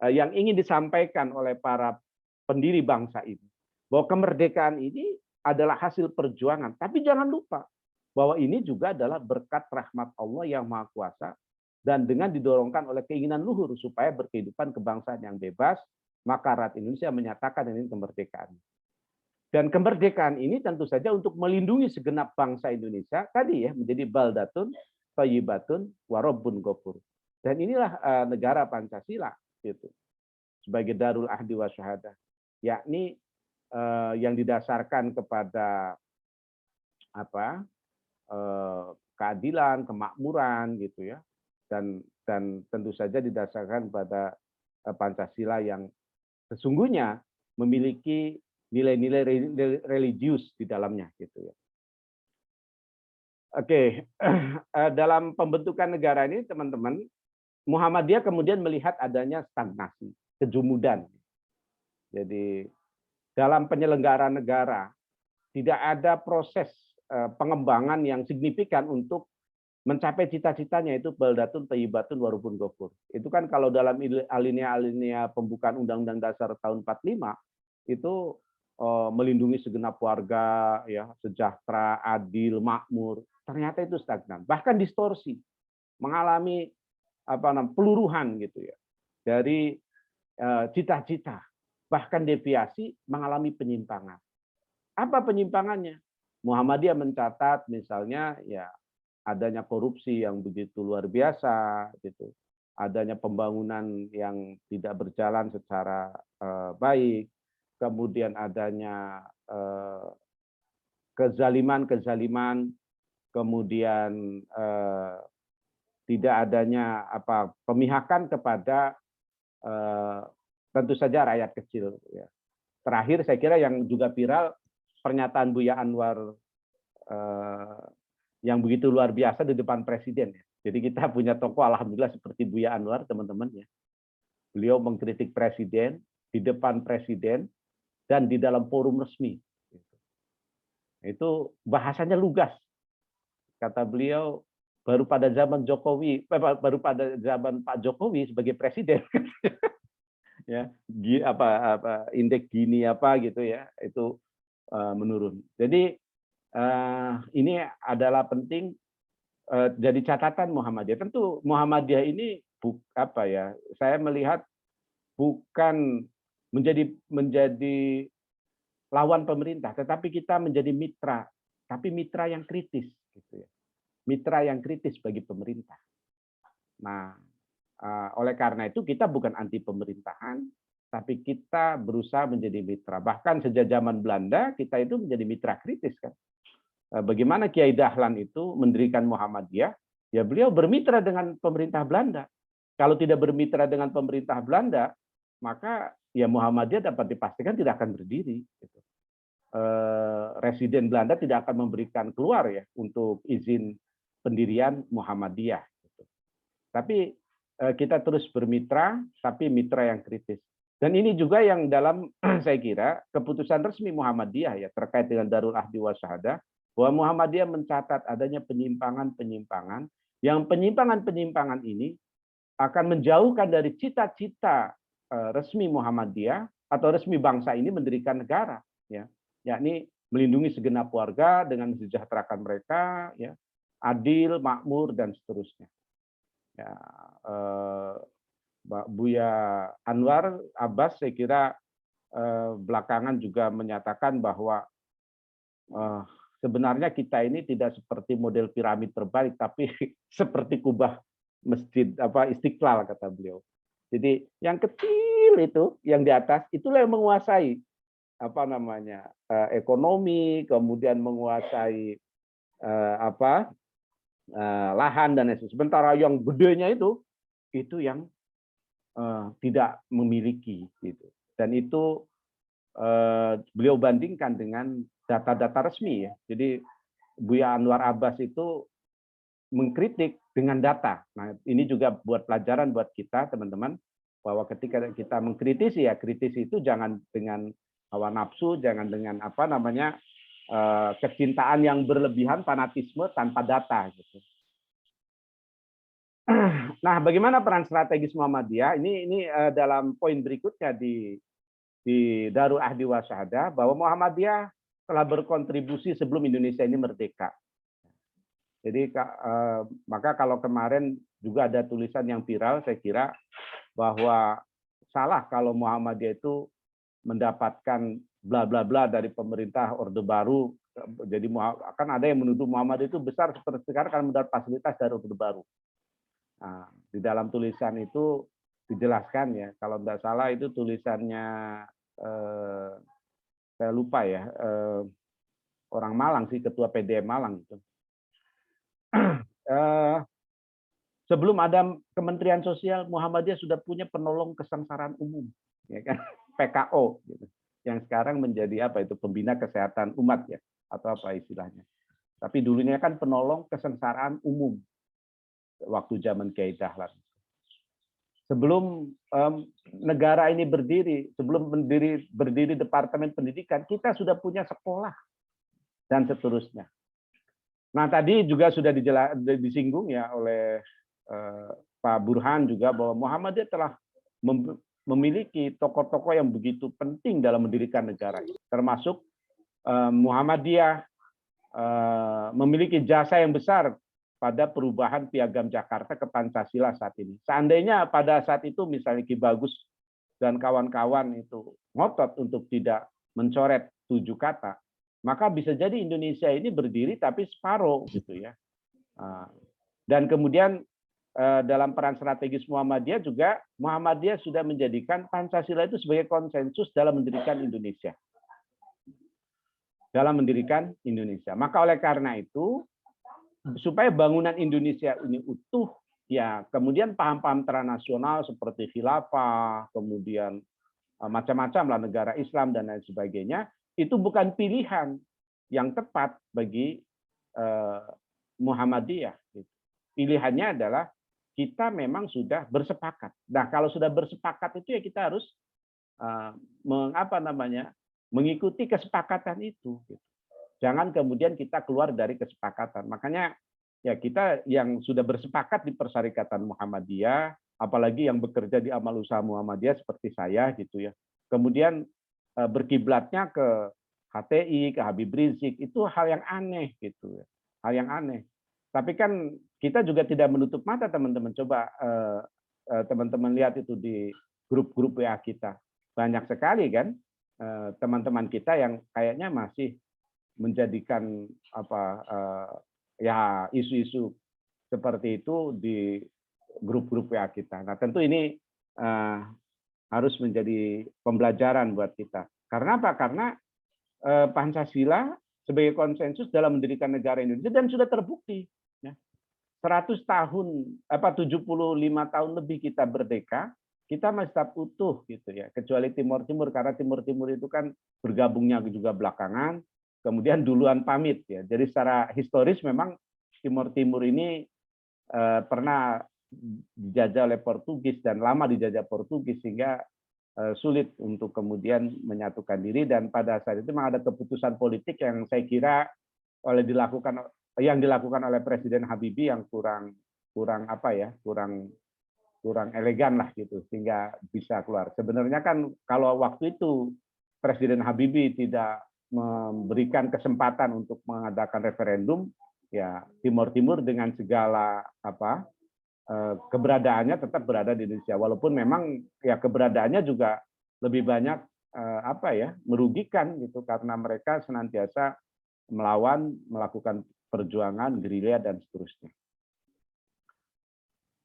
yang ingin disampaikan oleh para pendiri bangsa ini. Bahwa kemerdekaan ini adalah hasil perjuangan. Tapi jangan lupa bahwa ini juga adalah berkat rahmat Allah yang Maha Kuasa. Dan dengan didorongkan oleh keinginan luhur supaya berkehidupan kebangsaan yang bebas, maka rakyat Indonesia menyatakan ini kemerdekaan. Dan kemerdekaan ini tentu saja untuk melindungi segenap bangsa Indonesia, tadi ya, menjadi baldatun, thayyibatun, wa rabbun ghafur. Dan inilah negara Pancasila gitu. Sebagai Darul Ahdi wa Syahadah, yakni yang didasarkan kepada keadilan, kemakmuran gitu ya. Dan tentu saja didasarkan pada Pancasila yang sesungguhnya memiliki nilai-nilai religius di dalamnya gitu ya. Oke, dalam pembentukan negara ini teman-teman, Muhammadiyah kemudian melihat adanya stagnasi, kejumudan. Jadi dalam penyelenggaraan negara tidak ada proses pengembangan yang signifikan untuk mencapai cita-citanya itu baldatun thayyibatun wa rabbun ghafur. Itu kan kalau dalam alinea pembukaan Undang-Undang Dasar tahun 45 itu melindungi segenap warga ya, sejahtera, adil, makmur. Ternyata itu stagnan, bahkan distorsi, mengalami peluruhan gitu ya. Dari cita-cita, bahkan deviasi mengalami penyimpangan. Apa penyimpangannya? Muhammadiyah mencatat misalnya ya adanya korupsi yang begitu luar biasa gitu. Adanya pembangunan yang tidak berjalan secara baik, kemudian adanya kezaliman, kemudian tidak adanya pemihakan kepada tentu saja rakyat kecil. Ya. Terakhir saya kira yang juga viral pernyataan Buya Anwar yang begitu luar biasa di depan presiden. Ya. Jadi kita punya tokoh alhamdulillah seperti Buya Anwar teman-teman ya. Beliau mengkritik presiden di depan presiden dan di dalam forum resmi. Itu bahasanya lugas. Kata beliau baru pada zaman Jokowi, baru pada zaman Pak Jokowi sebagai presiden, ya, indeks gini gitu ya, itu menurun. Jadi ini adalah penting jadi catatan Muhammadiyah. Tentu Muhammadiyah ini saya melihat bukan menjadi lawan pemerintah, tetapi kita menjadi mitra, tapi mitra yang kritis, gitu ya. Mitra yang kritis bagi pemerintah. Nah, oleh karena itu kita bukan anti pemerintahan, tapi kita berusaha menjadi mitra. Bahkan sejak zaman Belanda kita itu menjadi mitra kritis kan. Bagaimana Kiai Dahlan itu mendirikan Muhammadiyah? Ya beliau bermitra dengan pemerintah Belanda. Kalau tidak bermitra dengan pemerintah Belanda, maka ya Muhammadiyah dapat dipastikan tidak akan berdiri. Gitu. Residen Belanda tidak akan memberikan keluar ya untuk izin pendirian Muhammadiyah. Tapi kita terus bermitra, tapi mitra yang kritis. Dan ini juga yang dalam saya kira keputusan resmi Muhammadiyah ya terkait dengan Darul Ahdi wa Syahadah, bahwa Muhammadiyah mencatat adanya penyimpangan-penyimpangan, yang penyimpangan-penyimpangan ini akan menjauhkan dari cita-cita resmi Muhammadiyah atau resmi bangsa ini mendirikan negara, ya, yakni melindungi segenap warga dengan mensejahterakan mereka, ya, adil, makmur, dan seterusnya. Ya, Buya Anwar Abbas saya kira belakangan juga menyatakan bahwa sebenarnya kita ini tidak seperti model piramid terbalik, tapi seperti kubah masjid Istiqlal kata beliau. Jadi yang kecil itu, yang di atas itulah yang menguasai ekonomi, kemudian menguasai lahan dan lain sebagainya. Sementara yang gedenya itu yang tidak memiliki gitu. Dan itu beliau bandingkan dengan data-data resmi ya. Jadi Buya Anwar Abbas itu mengkritik dengan data. Nah, ini juga buat pelajaran buat kita teman-teman bahwa ketika kita mengkritisi ya kritisi itu jangan dengan hawa nafsu, jangan dengan kecintaan yang berlebihan, fanatisme tanpa data gitu. Nah, bagaimana peran strategis Muhammadiyah? Ini dalam poin berikutnya di Darul Ahdi wa Syahadah bahwa Muhammadiyah telah berkontribusi sebelum Indonesia ini merdeka. Jadi maka kalau kemarin juga ada tulisan yang viral, saya kira bahwa salah kalau Muhammadiyah itu mendapatkan bla bla bla dari pemerintah Orde Baru. Jadi akan ada yang menuduh Muhammadiyah itu besar seperti sekarang akan mendapat fasilitas dari Orde Baru. Nah, di dalam tulisan itu dijelaskan ya, kalau tidak salah itu tulisannya saya lupa ya, orang Malang sih, ketua PDM Malang itu. Sebelum ada Kementerian Sosial, Muhammadiyah sudah punya penolong kesengsaraan umum, ya kan? PKO, gitu. Yang sekarang menjadi pembina kesehatan umat ya, atau apa istilahnya. Tapi dulunya kan penolong kesengsaraan umum waktu zaman Kiai Dahlan. Sebelum negara ini berdiri, sebelum berdiri Departemen Pendidikan, kita sudah punya sekolah dan seterusnya. Nah, tadi juga sudah disinggung ya oleh Pak Burhan juga bahwa Muhammadiyah telah memiliki tokoh-tokoh yang begitu penting dalam mendirikan negara ini. Termasuk Muhammadiyah memiliki jasa yang besar pada perubahan Piagam Jakarta ke Pancasila saat ini. Seandainya pada saat itu misalnya Ki Bagus dan kawan-kawan itu ngotot untuk tidak mencoret 7 kata, maka bisa jadi Indonesia ini berdiri tapi separuh gitu ya. Dan kemudian dalam peran strategis Muhammadiyah juga, Muhammadiyah sudah menjadikan Pancasila itu sebagai konsensus dalam mendirikan Indonesia. Maka oleh karena itu, supaya bangunan Indonesia ini utuh, ya kemudian paham-paham transnasional seperti khilafah, kemudian macam-macam lah negara Islam dan lain sebagainya, itu bukan pilihan yang tepat bagi Muhammadiyah. Pilihannya adalah kita memang sudah bersepakat. Nah, kalau sudah bersepakat itu ya kita harus mengikuti kesepakatan itu. Jangan kemudian kita keluar dari kesepakatan. Makanya ya kita yang sudah bersepakat di Persyarikatan Muhammadiyah, apalagi yang bekerja di amal usaha Muhammadiyah seperti saya gitu ya. Kemudian berkiblatnya ke HTI, ke Habib Rizik, itu hal yang aneh gitu ya. Hal yang aneh. Tapi kan kita juga tidak menutup mata, teman-teman. Coba teman-teman lihat itu di grup-grup WA kita. Banyak sekali kan teman-teman kita yang kayaknya masih menjadikan ya isu-isu seperti itu di grup-grup WA kita. Nah, tentu ini harus menjadi pembelajaran buat kita. Karena apa? Karena Pancasila sebagai konsensus dalam mendirikan negara Indonesia dan sudah terbukti. 100 tahun, 75 tahun lebih kita merdeka, kita masih tetap utuh gitu ya. Kecuali Timur Timur, karena Timur Timur itu kan bergabungnya juga belakangan, kemudian duluan pamit ya. Jadi secara historis memang Timur Timur ini pernah dijajah oleh Portugis dan lama dijajah Portugis sehingga sulit untuk kemudian menyatukan diri, dan pada saat itu memang ada keputusan politik yang saya kira yang dilakukan oleh Presiden Habibie yang kurang elegan lah gitu sehingga bisa keluar. Sebenarnya kan kalau waktu itu Presiden Habibie tidak memberikan kesempatan untuk mengadakan referendum, ya Timur Timur dengan segala keberadaannya tetap berada di Indonesia, walaupun memang ya keberadaannya juga lebih banyak merugikan gitu karena mereka senantiasa melakukan perjuangan gerilya dan seterusnya.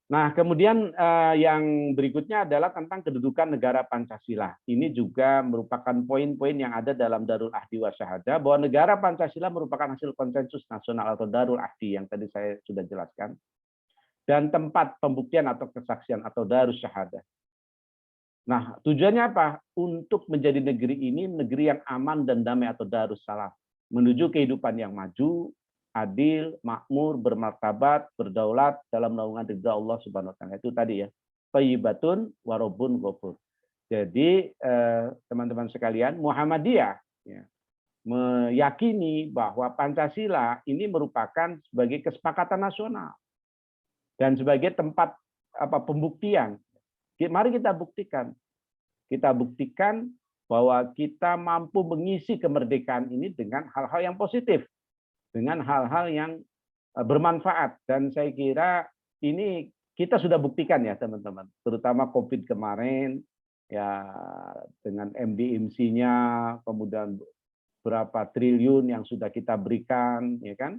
Nah, kemudian yang berikutnya adalah tentang kedudukan negara Pancasila. Ini juga merupakan poin-poin yang ada dalam Darul Ahdi wa Syahadah, bahwa negara Pancasila merupakan hasil konsensus nasional atau Darul Ahdi yang tadi saya sudah jelaskan, dan tempat pembuktian atau kesaksian atau Darus Syahadah. Nah, tujuannya apa? Untuk menjadi negeri ini negeri yang aman dan damai atau Darus Salam, menuju kehidupan yang maju, adil, makmur, bermartabat, berdaulat dalam naungan ridha Allah Subhanahu wa taala. Itu tadi ya. Thayyibatun wa rabbun ghafur. Jadi teman-teman sekalian, Muhammadiyah ya, meyakini bahwa Pancasila ini merupakan sebagai kesepakatan nasional dan sebagai tempat pembuktian. Mari kita buktikan. Kita buktikan bahwa kita mampu mengisi kemerdekaan ini dengan hal-hal yang positif, dengan hal-hal yang bermanfaat. Dan saya kira ini kita sudah buktikan ya teman-teman, terutama COVID kemarin, ya dengan MDMC-nya, kemudian berapa triliun yang sudah kita berikan, ya kan?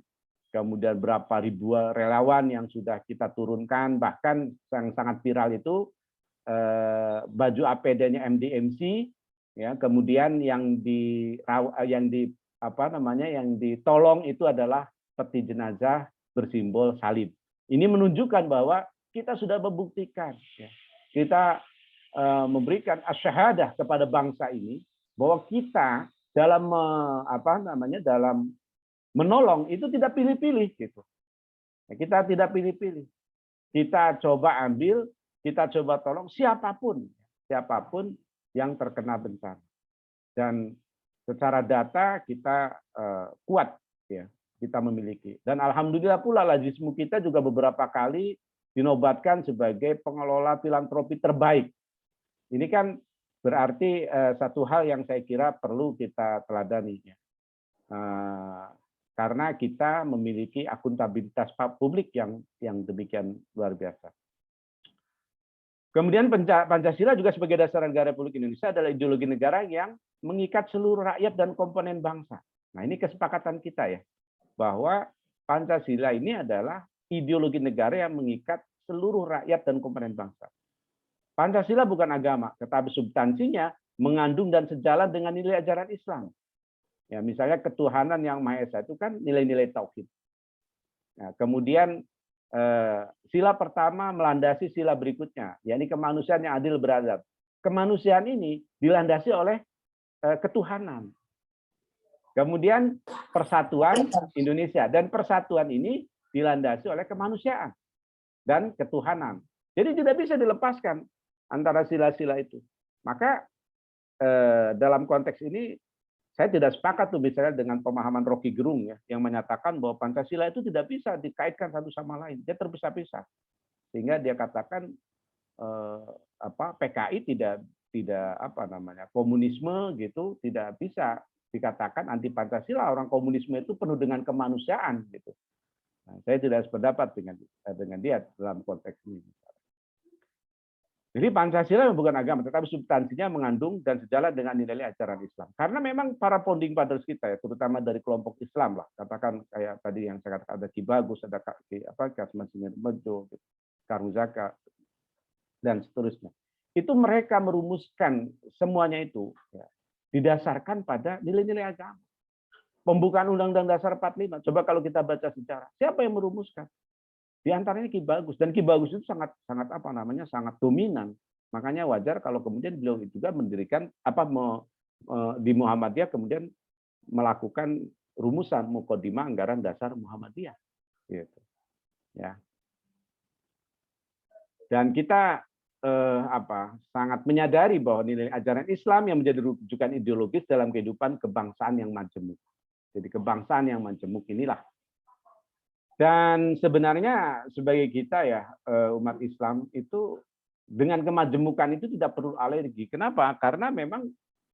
Kemudian berapa ribuan relawan yang sudah kita turunkan, bahkan yang sangat viral itu baju APD-nya MDMC, ya, kemudian yang ditolong itu adalah peti jenazah bersimbol salib. Ini menunjukkan bahwa kita sudah membuktikan, ya, kita memberikan asyahadah kepada bangsa ini bahwa kita dalam dalam menolong itu tidak pilih-pilih gitu. Kita tidak pilih-pilih. Kita coba ambil, kita coba tolong siapapun yang terkena bencana. Dan secara data kita kuat ya, kita memiliki. Dan alhamdulillah pula Lazismu kita juga beberapa kali dinobatkan sebagai pengelola filantropi terbaik. Ini kan berarti satu hal yang saya kira perlu kita teladani ya. Karena kita memiliki akuntabilitas publik yang demikian luar biasa. Kemudian Pancasila juga sebagai dasar negara Republik Indonesia adalah ideologi negara yang mengikat seluruh rakyat dan komponen bangsa. Nah, ini kesepakatan kita ya, bahwa Pancasila ini adalah ideologi negara yang mengikat seluruh rakyat dan komponen bangsa. Pancasila bukan agama, tetapi substansinya mengandung dan sejalan dengan nilai ajaran Islam. Ya, misalnya ketuhanan yang Maha Esa itu kan nilai-nilai tauhid. Nah, kemudian sila pertama melandasi sila berikutnya, yakni kemanusiaan yang adil beradab. Kemanusiaan ini dilandasi oleh ketuhanan. Kemudian persatuan Indonesia, dan persatuan ini dilandasi oleh kemanusiaan dan ketuhanan. Jadi tidak bisa dilepaskan antara sila-sila itu. Maka dalam konteks ini saya tidak sepakat tuh misalnya dengan pemahaman Rocky Gerung ya, yang menyatakan bahwa Pancasila itu tidak bisa dikaitkan satu sama lain, dia terpisah-pisah. Sehingga dia katakan PKI tidak komunisme gitu tidak bisa dikatakan anti Pancasila. Orang komunisme itu penuh dengan kemanusiaan gitu. Nah, saya tidak sependapat dengan dia dalam konteks ini. Jadi Pancasila bukan agama, tetapi substansinya mengandung dan sejalan dengan nilai ajaran Islam. Karena memang para founding fathers kita ya, terutama dari kelompok Islam lah, katakan kayak tadi yang saya katakan ada Ki Bagus, ada Kasman Singarmejo, Karuzaka, dan seterusnya. Itu mereka merumuskan semuanya itu ya, didasarkan pada nilai-nilai agama. Pembukaan Undang-Undang Dasar 45. Coba kalau kita baca sejarah, siapa yang merumuskan? Di antaranya Ki Bagus, dan Ki Bagus itu sangat sangat dominan. Makanya wajar kalau kemudian beliau juga mendirikan di Muhammadiyah kemudian melakukan rumusan Muqaddimah Anggaran Dasar Muhammadiyah. Gitu. Ya. Dan kita sangat menyadari bahwa nilai ajaran Islam yang menjadi rujukan ideologis dalam kehidupan kebangsaan yang majemuk. Jadi kebangsaan yang majemuk inilah. Dan sebenarnya sebagai kita ya umat Islam itu dengan kemajemukan itu tidak perlu alergi. Kenapa? Karena memang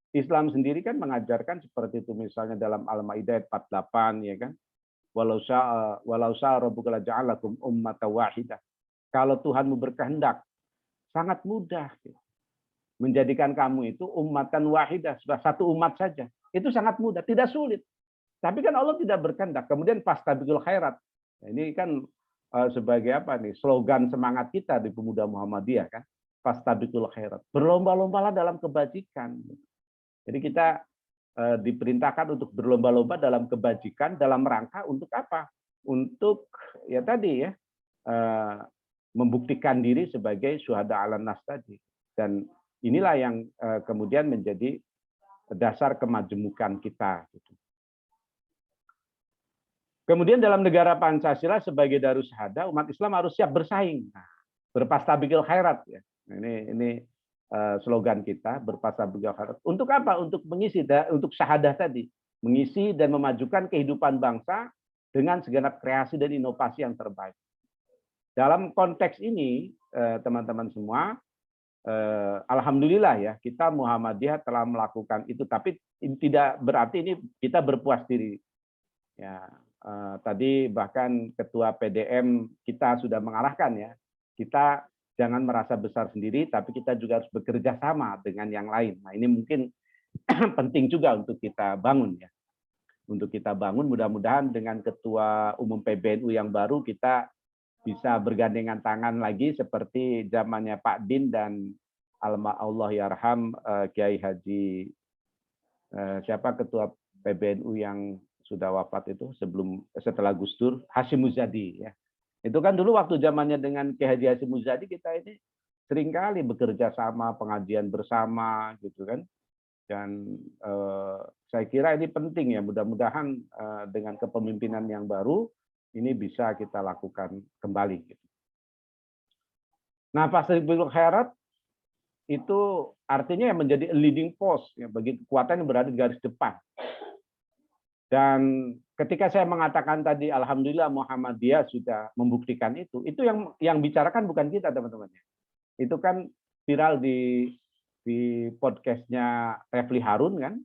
Islam sendiri kan mengajarkan seperti itu, misalnya dalam Al-Maidah 48 ya kan. Walau syaa rabbuka laja'alakum ummatan wahidah. Kalau Tuhanmu berkehendak sangat mudah menjadikan kamu itu ummatan wahidah, satu umat saja. Itu sangat mudah, tidak sulit. Tapi kan Allah tidak berkehendak. Kemudian fastabiqul khairat. Ini kan sebagai slogan semangat kita di Pemuda Muhammadiyah kan, fastabiqul khairat, berlomba-lombalah dalam kebajikan. Jadi kita diperintahkan untuk berlomba-lomba dalam kebajikan dalam rangka untuk apa? Untuk ya tadi ya membuktikan diri sebagai syuhada 'alan nas tadi. Dan inilah yang kemudian menjadi dasar kemajemukan kita gitu. Kemudian dalam negara Pancasila sebagai Darussahadah, umat Islam harus siap bersaing. Nah, berfastabiqul khairat ya. Ini slogan kita, berfastabiqul khairat. Untuk apa? Untuk mengisi untuk syahadah tadi, mengisi dan memajukan kehidupan bangsa dengan segenap kreasi dan inovasi yang terbaik. Dalam konteks ini, teman-teman semua, alhamdulillah ya, kita Muhammadiyah telah melakukan itu, tapi tidak berarti ini kita berpuas diri. Ya, tadi bahkan Ketua PDM kita sudah mengarahkan ya, kita jangan merasa besar sendiri, tapi kita juga harus bekerja sama dengan yang lain. Nah, ini mungkin penting juga untuk kita bangun ya. Untuk kita bangun, mudah-mudahan dengan Ketua Umum PBNU yang baru kita bisa bergandengan tangan lagi seperti zamannya Pak Din dan Allah yarham Kiai Haji Ketua PBNU yang sudah wafat itu setelah Gus Dur, Hasyim Muzadi ya. Itu kan dulu waktu zamannya dengan Kiai Haji Hasyim Muzadi kita ini seringkali bekerja sama, pengajian bersama gitu kan. Dan saya kira ini penting ya, mudah-mudahan dengan kepemimpinan yang baru ini bisa kita lakukan kembali gitu. Nah, fastabiqul khairat itu artinya yang menjadi leading force ya, bagi kekuatan yang berada di garis depan. Dan ketika saya mengatakan tadi, alhamdulillah Muhammadiyah sudah membuktikan itu yang bicarakan bukan kita teman-teman. Itu kan viral di podcastnya Refli Harun kan,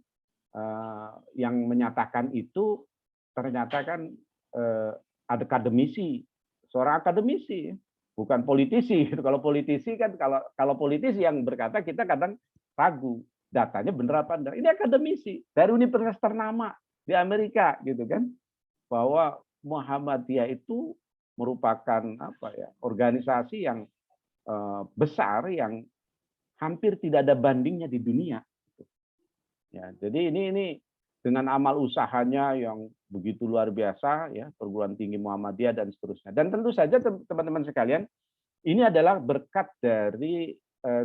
yang menyatakan itu ternyata kan akademisi, seorang akademisi, bukan politisi. Kalau politisi kan kalau politisi yang berkata, kita kadang ragu datanya benar apa enggak. Ini akademisi dari universitas ternama di Amerika gitu kan, bahwa Muhammadiyah itu merupakan organisasi yang besar yang hampir tidak ada bandingnya di dunia. Ya, jadi ini dengan amal usahanya yang begitu luar biasa, ya, perguruan tinggi Muhammadiyah dan seterusnya. Dan tentu saja teman-teman sekalian, ini adalah berkat dari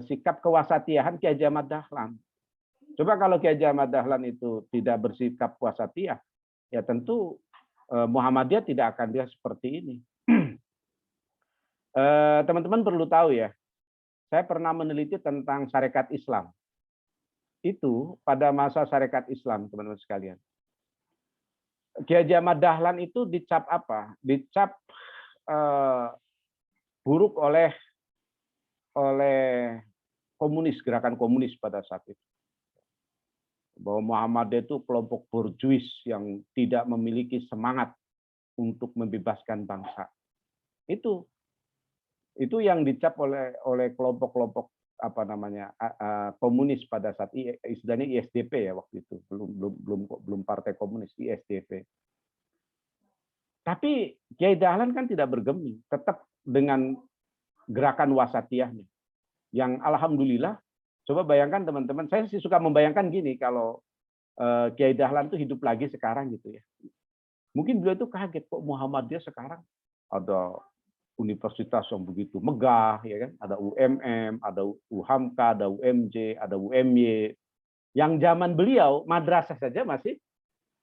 sikap kewasatiahan Ki Haji Ahmad Dahlan. Coba kalau Ki Haji Ahmad Dahlan itu tidak bersikap wasatiyah, ya tentu Muhammadiyah tidak akan dia seperti ini. Teman-teman perlu tahu ya, saya pernah meneliti tentang syarikat Islam. Itu pada masa syarikat Islam, teman-teman sekalian. Ki Haji Ahmad Dahlan itu dicap apa? Dicap buruk oleh komunis, gerakan komunis pada saat itu. Bahwa Muhammadiyah itu kelompok borjuis yang tidak memiliki semangat untuk membebaskan bangsa. Itu yang dicap oleh kelompok-kelompok komunis pada saat istilahnya ISDP ya waktu itu, belum partai komunis, ISDP. Tapi Kiai Dahlan kan tidak bergeming, tetap dengan gerakan wasatiyahnya. Yang alhamdulillah, coba bayangkan teman-teman, saya sih suka membayangkan gini, kalau Kiai Dahlan itu hidup lagi sekarang gitu ya. Mungkin beliau itu kaget, kok Muhammadiyah sekarang ada universitas yang begitu megah, ya kan? Ada UMM, ada UHAMKA, ada UMJ, ada UMY. Yang zaman beliau madrasah saja masih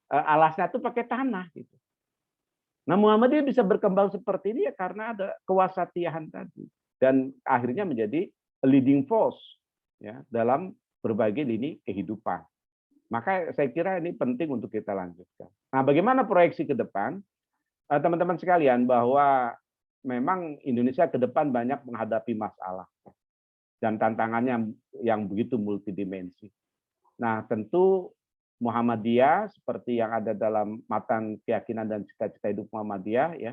alasnya tuh pakai tanah gitu. Nah, Muhammadiyah bisa berkembang seperti ini ya karena ada kewasatiahan tadi, dan akhirnya menjadi a leading force ya dalam berbagai lini kehidupan. Maka saya kira ini penting untuk kita lanjutkan. Nah, bagaimana proyeksi ke depan? Teman-teman sekalian, bahwa memang Indonesia ke depan banyak menghadapi masalah dan tantangannya yang begitu multidimensi. Nah, tentu Muhammadiyah seperti yang ada dalam matan keyakinan dan cita-cita hidup Muhammadiyah ya,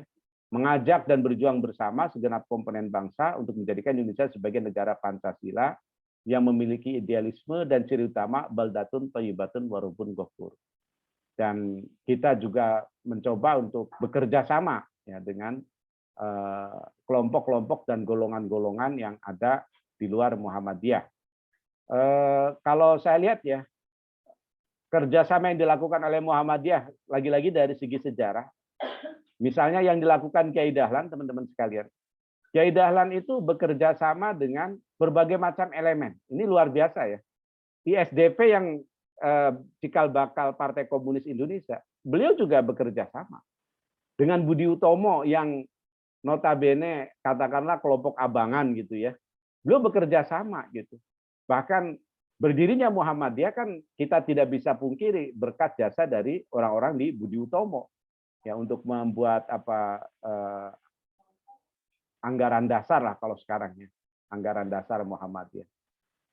mengajak dan berjuang bersama segenap komponen bangsa untuk menjadikan Indonesia sebagai negara Pancasila yang memiliki idealisme dan ciri utama baldatun thayyibatun warubun ghafur. Dan kita juga mencoba untuk bekerja sama ya dengan kelompok-kelompok dan golongan-golongan yang ada di luar Muhammadiyah. Kalau saya lihat ya, kerjasama yang dilakukan oleh Muhammadiyah, lagi-lagi dari segi sejarah, misalnya yang dilakukan Kiai Dahlan, teman-teman sekalian. Kiai Dahlan itu bekerja sama dengan berbagai macam elemen. Ini luar biasa ya. ISDP yang cikal bakal Partai Komunis Indonesia, beliau juga bekerja sama dengan Budi Utomo yang notabene katakanlah kelompok abangan gitu ya. Beliau bekerja sama gitu. Bahkan berdirinya Muhammadiyah kan kita tidak bisa pungkiri berkat jasa dari orang-orang di Budi Utomo ya untuk membuat anggaran dasar lah kalau sekarang ya, anggaran dasar Muhammadiyah.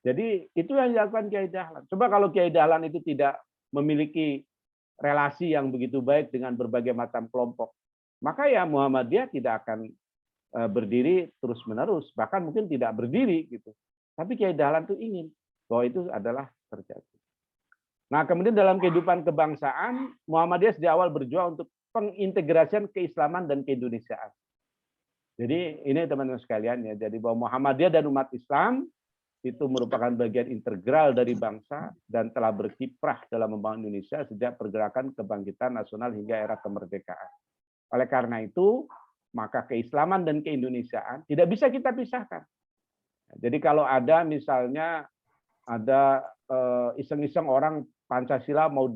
Jadi itu yang dilakukan Kiai Dahlan. Coba kalau Kiai Dahlan itu tidak memiliki relasi yang begitu baik dengan berbagai macam kelompok, maka ya Muhammadiyah tidak akan berdiri terus-menerus, bahkan mungkin tidak berdiri gitu. Tapi Kiai Dahlan itu ingin bahwa itu adalah terjadi. Nah, kemudian dalam kehidupan kebangsaan, Muhammadiyah sejak awal berjuang untuk pengintegrasian keislaman dan keindonesiaan. Jadi ini teman-teman sekalian ya, jadi bahwa Muhammadiyah dan umat Islam itu merupakan bagian integral dari bangsa dan telah berkiprah dalam membangun Indonesia sejak pergerakan kebangkitan nasional hingga era kemerdekaan. Oleh karena itu, maka keislaman dan keindonesiaan tidak bisa kita pisahkan. Jadi kalau ada misalnya ada iseng-iseng orang Pancasila mau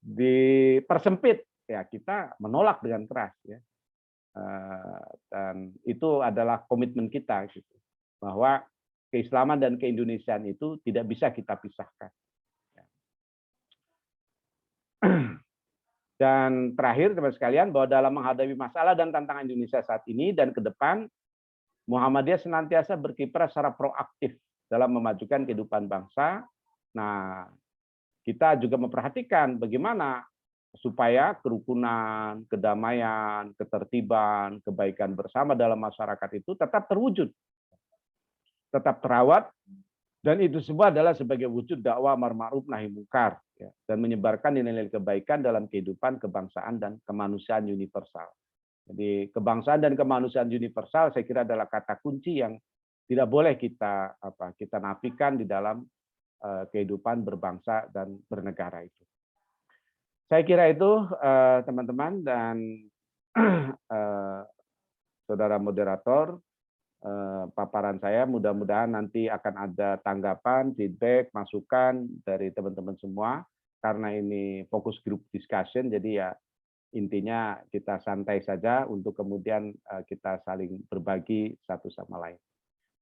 dipersempit, ya kita menolak dengan keras ya. Dan itu adalah komitmen kita gitu, bahwa keislaman dan keindonesiaan itu tidak bisa kita pisahkan. Dan terakhir teman sekalian, bahwa dalam menghadapi masalah dan tantangan Indonesia saat ini dan ke depan, Muhammadiyah senantiasa berkiprah secara proaktif dalam memajukan kehidupan bangsa. Nah, kita juga memperhatikan bagaimana supaya kerukunan, kedamaian, ketertiban, kebaikan bersama dalam masyarakat itu tetap terwujud, tetap terawat, Dan itu semua adalah sebagai wujud dakwah amar ma'ruf nahi mungkar, ya, dan menyebarkan nilai-nilai kebaikan dalam kehidupan kebangsaan dan kemanusiaan universal. Jadi kebangsaan dan kemanusiaan universal saya kira adalah kata kunci yang tidak boleh kita nafikan di dalam kehidupan berbangsa dan bernegara itu. Saya kira itu teman-teman dan saudara moderator, paparan saya mudah-mudahan nanti akan ada tanggapan, feedback, masukan dari teman-teman semua karena ini fokus group discussion, jadi ya intinya kita santai saja untuk kemudian kita saling berbagi satu sama lain.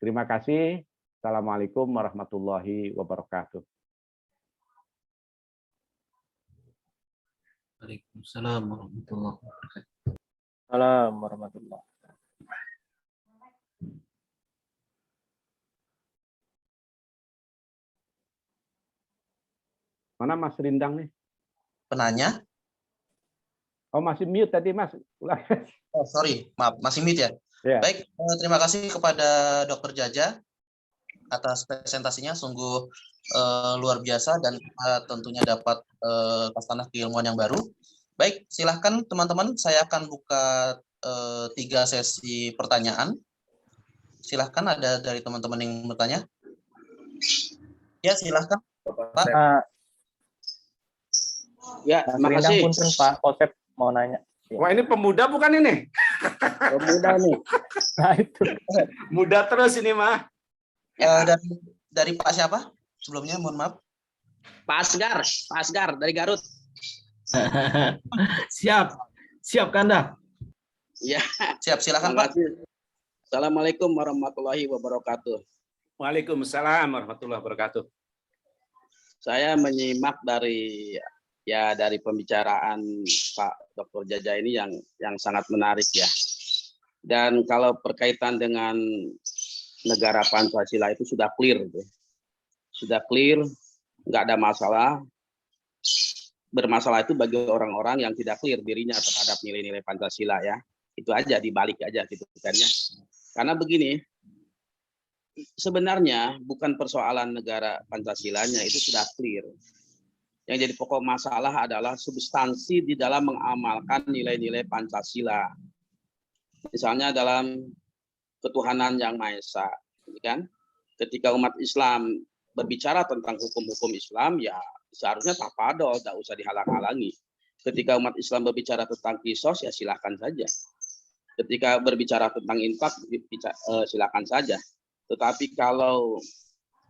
Terima kasih. Assalamualaikum warahmatullahi wabarakatuh. Waalaikumsalam warahmatullahi wabarakatuh. Salam warahmatullahi. Mana Mas Rindang nih? Penanya? Oh, masih mute tadi, Mas. Oh, sorry, maaf, masih mute ya. Ya. Baik, terima kasih kepada Dr. Jaja atas presentasinya, sungguh luar biasa dan tentunya dapat kastanah keilmuan yang baru. Baik, silahkan teman-teman, saya akan buka 3 sesi pertanyaan. Silahkan, ada dari teman-teman yang bertanya. Ya, silahkan. Pak. Ya, Mas terima Rindang kasih. punten Pak Kosep mau nanya. Wah, ini pemuda bukan ini? Pemuda nih. Nah itu. Muda terus ini mah. Dari Pak siapa? Sebelumnya mohon maaf. Pak Asgar dari Garut. Siap Kanda. Ya, Siap, silakan terima Pak. kasih. Assalamualaikum warahmatullahi wabarakatuh. Waalaikumsalam warahmatullahi wabarakatuh. Saya menyimak dari pembicaraan Pak Dr. Jaja ini yang sangat menarik ya. Dan kalau berkaitan dengan negara Pancasila itu sudah clear, sudah clear, nggak ada masalah. Bermasalah itu bagi orang-orang yang tidak clear dirinya terhadap nilai-nilai Pancasila ya. Itu aja, dibalik aja gitu kan ya. Karena begini, sebenarnya bukan persoalan negara Pancasilanya, itu sudah clear. Yang jadi pokok masalah adalah substansi di dalam mengamalkan nilai-nilai Pancasila. Misalnya dalam ketuhanan yang Maha Esa, kan? Ketika umat Islam berbicara tentang hukum-hukum Islam, ya seharusnya tapadol, tidak usah dihalang-halangi. Ketika umat Islam berbicara tentang kisos, ya silahkan saja. Ketika berbicara tentang infak, silahkan saja. Tetapi kalau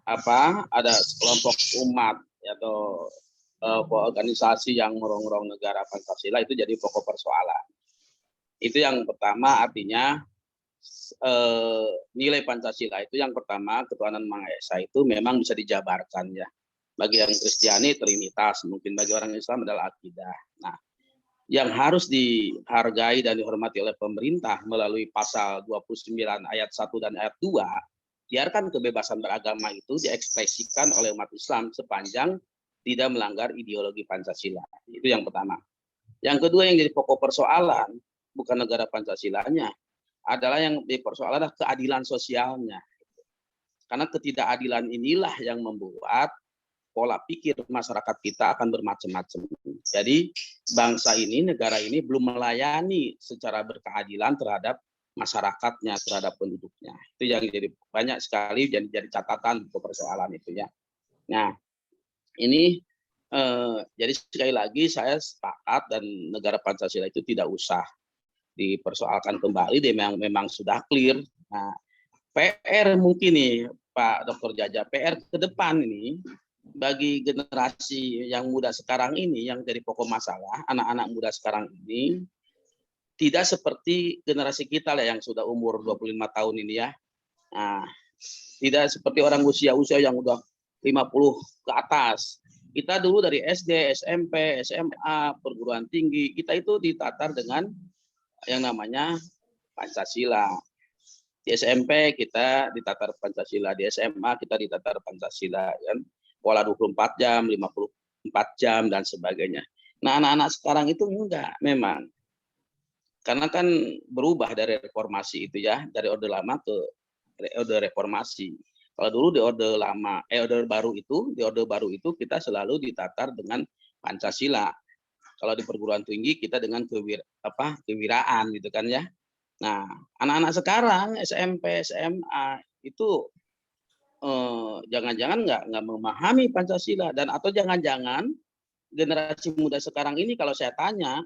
ada kelompok umat atau organisasi yang merongrong negara Pancasila, itu jadi pokok persoalan. Itu yang pertama, artinya nilai Pancasila itu yang pertama, ketuhanan Maha Esa itu memang bisa dijabarkan ya. Bagi yang Kristiani Trinitas, mungkin bagi orang Islam adalah akidah. Nah, yang harus dihargai dan dihormati oleh pemerintah melalui pasal 29 ayat 1 dan ayat 2, biarkan kebebasan beragama itu diekspresikan oleh umat Islam sepanjang tidak melanggar ideologi Pancasila. Itu yang pertama. Yang kedua yang jadi pokok persoalan, bukan negara Pancasilanya, adalah yang dipersoalan adalah keadilan sosialnya. Karena ketidakadilan inilah yang membuat pola pikir masyarakat kita akan bermacam-macam. Jadi bangsa ini, negara ini belum melayani secara berkeadilan terhadap masyarakatnya, terhadap penduduknya. Itu yang jadi banyak sekali jadi catatan persoalan itu ya. Nah, ini jadi sekali lagi saya sepakat dan negara Pancasila itu tidak usah dipersoalkan kembali, dia memang sudah clear. Nah, PR mungkin nih Pak Dr. Jaja, PR ke depan ini bagi generasi yang muda sekarang ini yang jadi pokok masalah, anak-anak muda sekarang ini tidak seperti generasi kita lah yang sudah umur 25 tahun ini ya. Nah, tidak seperti orang usia-usia yang udah 50 ke atas. Kita dulu dari SD, SMP, SMA, perguruan tinggi, kita itu ditatar dengan yang namanya Pancasila. Di SMP kita ditatar Pancasila, di SMA kita ditatar Pancasila, kan? Pola 24 jam, 54 jam, dan sebagainya. Nah, anak-anak sekarang itu enggak, memang. Karena kan berubah dari reformasi itu ya, dari Orde Lama ke Orde Reformasi. Kalau dulu di orde lama, orde baru itu kita selalu ditatar dengan Pancasila. Kalau di perguruan tinggi kita dengan kewiraan gitu kan ya. Nah, anak-anak sekarang SMP, SMA itu jangan-jangan nggak memahami Pancasila, dan atau jangan-jangan generasi muda sekarang ini kalau saya tanya,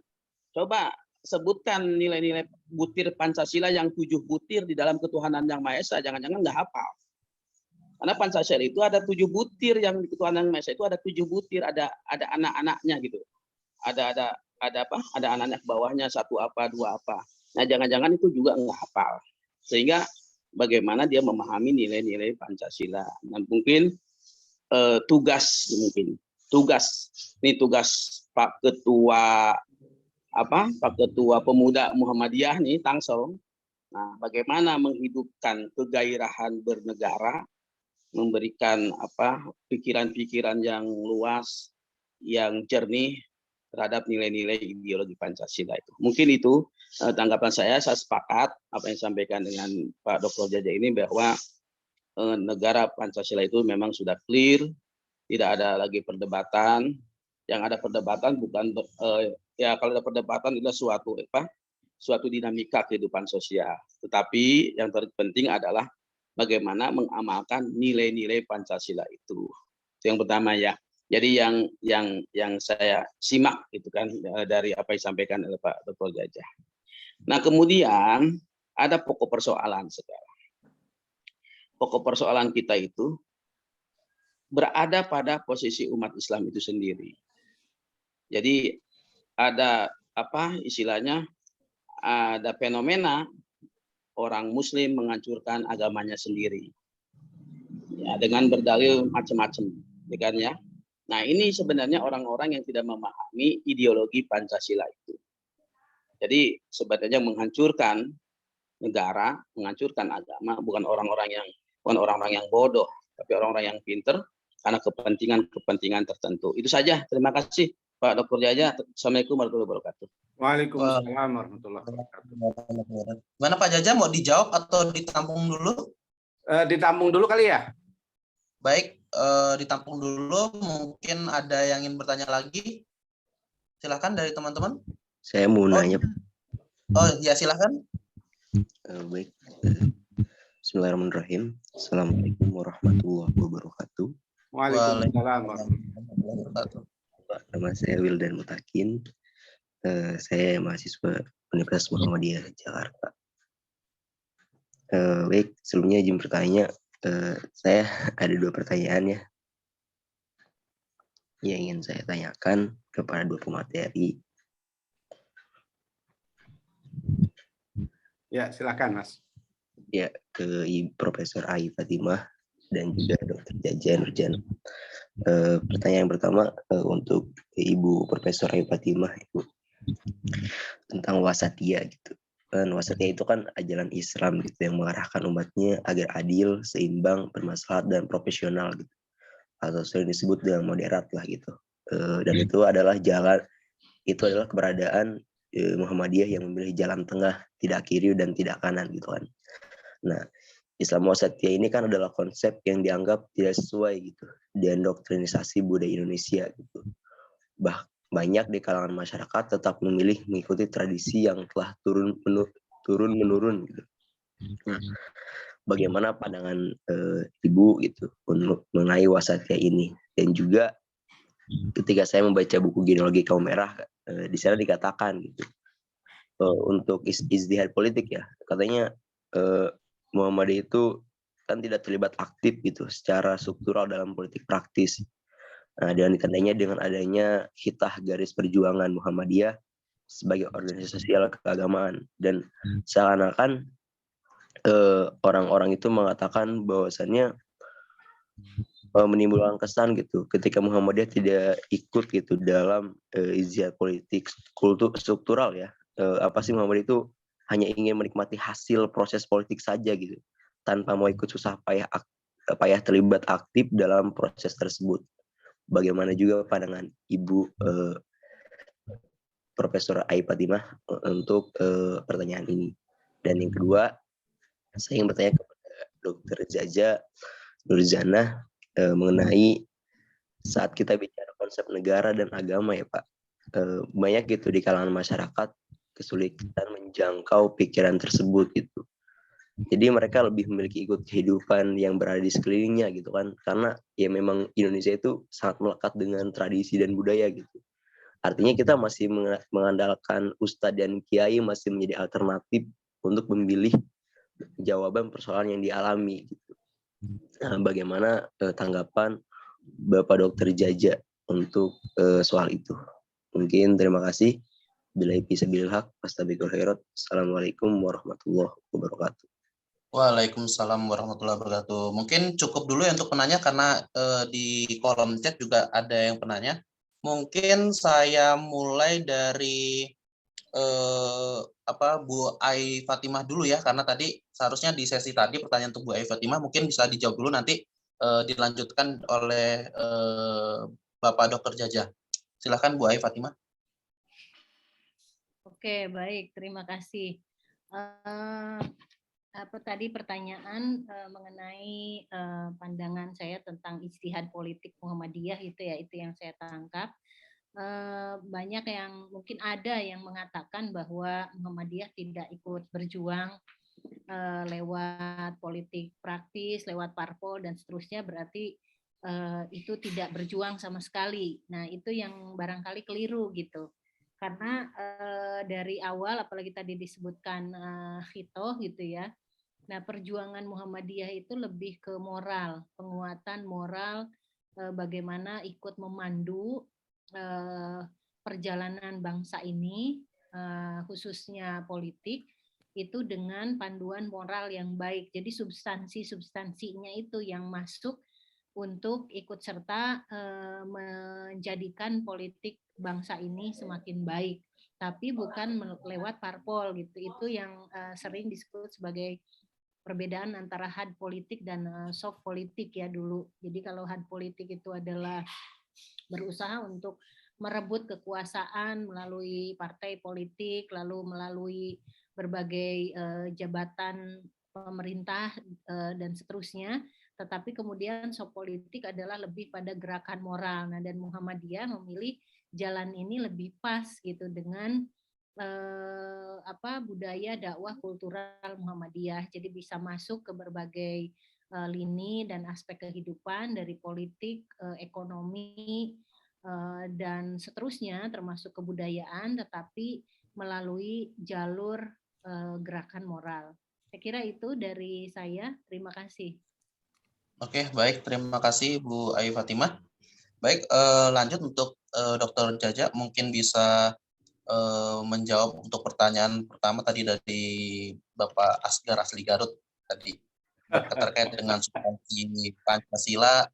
coba sebutkan nilai-nilai butir Pancasila yang 7 butir di dalam ketuhanan yang Maha Esa, jangan-jangan nggak hafal. Karena Pancasila itu ada 7 butir, yang di ketuhanan yang Maha Esa itu ada 7 butir, ada anak-anaknya gitu. Ada apa? Ada anaknya ke bawahnya, 1 apa, 2 apa. Nah, jangan-jangan itu juga nggak hafal. Sehingga bagaimana dia memahami nilai-nilai Pancasila. Dan mungkin tugas Pak Ketua Pemuda Muhammadiyah nih, Tangsel. Nah, bagaimana menghidupkan kegairahan bernegara, memberikan pikiran-pikiran yang luas, yang jernih terhadap nilai-nilai ideologi Pancasila itu. Mungkin itu tanggapan saya sepakat apa yang disampaikan dengan Pak Dr. Jaja ini, bahwa negara Pancasila itu memang sudah clear, tidak ada lagi perdebatan. Yang ada perdebatan bukan kalau ada perdebatan itu suatu dinamika kehidupan sosial. Tetapi yang terpenting adalah bagaimana mengamalkan nilai-nilai Pancasila itu. Itu yang pertama ya. Jadi yang saya simak itu kan dari apa yang disampaikan oleh Pak Dr. Jajah. Nah, kemudian ada pokok persoalan sekarang. Pokok persoalan kita itu berada pada posisi umat Islam itu sendiri. Jadi ada istilahnya, ada fenomena orang Muslim menghancurkan agamanya sendiri, ya, dengan berdalil macam-macam, kan ya. Nah, ini sebenarnya orang-orang yang tidak memahami ideologi Pancasila itu. Jadi sebenarnya menghancurkan negara, menghancurkan agama, bukan orang-orang yang bodoh, tapi orang-orang yang pinter karena kepentingan tertentu. Itu saja. Terima kasih Pak Dr. Jaja. Assalamualaikum warahmatullahi wabarakatuh. Waalaikumsalam warahmatullahi wabarakatuh. Gimana Pak Jaja, mau dijawab atau ditampung dulu? Ditampung dulu kali ya. Baik, ditampung dulu. Mungkin ada yang ingin bertanya lagi. Silakan dari teman-teman. Saya mau nanya. Oh ya, silakan. Baik. Bismillahirrahmanirrahim. Assalamualaikum warahmatullahi wabarakatuh. Waalaikumsalam warahmatullahi wabarakatuh. Nama saya Wildan Mutakin. Saya mahasiswa Universitas Muhammadiyah Jakarta. Baik, sebelumnya izin bertanya. Saya ada 2 pertanyaan ya, yang ingin saya tanyakan kepada 2 pemateri. Ya, silakan Mas. Ya, ke Profesor Ai Fatimah dan juga Dr. Jaja Nurjan. Pertanyaan yang pertama untuk Ibu Profesor Ai Fatimah, Ibu, tentang wasatiyah gitu. Wasatiyah itu kan ajaran Islam gitu, yang mengarahkan umatnya agar adil, seimbang, bermaslahat dan profesional gitu, atau sering disebut dengan moderat lah gitu. Dan itu adalah keberadaan Muhammadiyah yang memilih jalan tengah, tidak kiri dan tidak kanan gitu kan. Nah, Islam wasatiyah ini kan adalah konsep yang dianggap tidak sesuai gitu dengan doktrinisasi budaya Indonesia gitu. Banyak di kalangan masyarakat tetap memilih mengikuti tradisi yang telah turun menurun gitu. Nah, bagaimana pandangan Ibu gitu mengenai wasatiyah ini? Dan juga ketika saya membaca buku Genealogi Kaum Merah, di sana dikatakan gitu, untuk ijtihad politik ya, katanya Muhammadiyah itu kan tidak terlibat aktif gitu secara struktural dalam politik praktis. Dan ditandainya dengan adanya Hitah Garis Perjuangan Muhammadiyah sebagai organisasi sosial keagamaan, dan seakan-akan orang-orang itu mengatakan bahwasannya menimbulkan kesan gitu ketika Muhammadiyah tidak ikut gitu dalam ijtihad politik struktural ya. Apa sih Muhammadiyah itu hanya ingin menikmati hasil proses politik saja gitu, tanpa mau ikut susah payah terlibat aktif dalam proses tersebut. Bagaimana juga pandangan Ibu Profesor Ai Fatimah untuk pertanyaan ini? Dan yang kedua, saya ingin bertanya kepada Dr. Jaja Nurzana mengenai saat kita bicara konsep negara dan agama ya Pak, banyak gitu di kalangan masyarakat kesulitan menjangkau pikiran tersebut gitu. Jadi mereka lebih memiliki ikut kehidupan yang berada di sekelilingnya gitu kan, karena ya memang Indonesia itu sangat melekat dengan tradisi dan budaya gitu. Artinya kita masih mengandalkan ustadz dan kiai masih menjadi alternatif untuk memilih jawaban persoalan yang dialami gitu. Nah, bagaimana tanggapan Bapak Dr. Jaja untuk soal itu? Mungkin terima kasih. Billahi fisabilil haq, astaghfirul khairat. Assalamualaikum warahmatullahi wabarakatuh. Waalaikumsalam warahmatullahi wabarakatuh. Mungkin cukup dulu ya untuk penanya karena di kolom chat juga ada yang penanya. Mungkin saya mulai dari Bu Ai Fatimah dulu ya, karena tadi seharusnya di sesi tadi pertanyaan untuk Bu Ai Fatimah mungkin bisa dijawab dulu, nanti dilanjutkan oleh Bapak Dr. Jaja. Silakan Bu Ai Fatimah. Oke, baik, terima kasih. Apa tadi pertanyaan mengenai pandangan saya tentang ijtihad politik Muhammadiyah itu yang saya tangkap. Banyak yang mungkin ada yang mengatakan bahwa Muhammadiyah tidak ikut berjuang lewat politik praktis, lewat parpol dan seterusnya, berarti itu tidak berjuang sama sekali. Nah, itu yang barangkali keliru gitu. Karena dari awal, apalagi tadi disebutkan khitoh gitu ya. Nah, perjuangan Muhammadiyah itu lebih ke moral, penguatan moral, bagaimana ikut memandu perjalanan bangsa ini, khususnya politik, itu dengan panduan moral yang baik. Jadi substansinya itu yang masuk untuk ikut serta menjadikan politik bangsa ini semakin baik, tapi bukan lewat parpol gitu. Itu yang sering disebut sebagai perbedaan antara hard politik dan soft politik ya dulu. Jadi kalau hard politik itu adalah berusaha untuk merebut kekuasaan melalui partai politik, lalu melalui berbagai jabatan pemerintah dan seterusnya. Tetapi kemudian soft politik adalah lebih pada gerakan moral. Nah, dan Muhammadiyah memilih jalan ini lebih pas gitu dengan budaya dakwah kultural Muhammadiyah. Jadi bisa masuk ke berbagai lini dan aspek kehidupan dari politik, ekonomi, dan seterusnya, termasuk kebudayaan, tetapi melalui jalur gerakan moral. Saya kira itu dari saya. Terima kasih. Oke, baik. Terima kasih Bu Ai Fatimah. Baik, lanjut untuk Dr. Jaja, mungkin bisa menjawab untuk pertanyaan pertama tadi dari Bapak Asgar Asli Garut tadi terkait dengan substansi Pancasila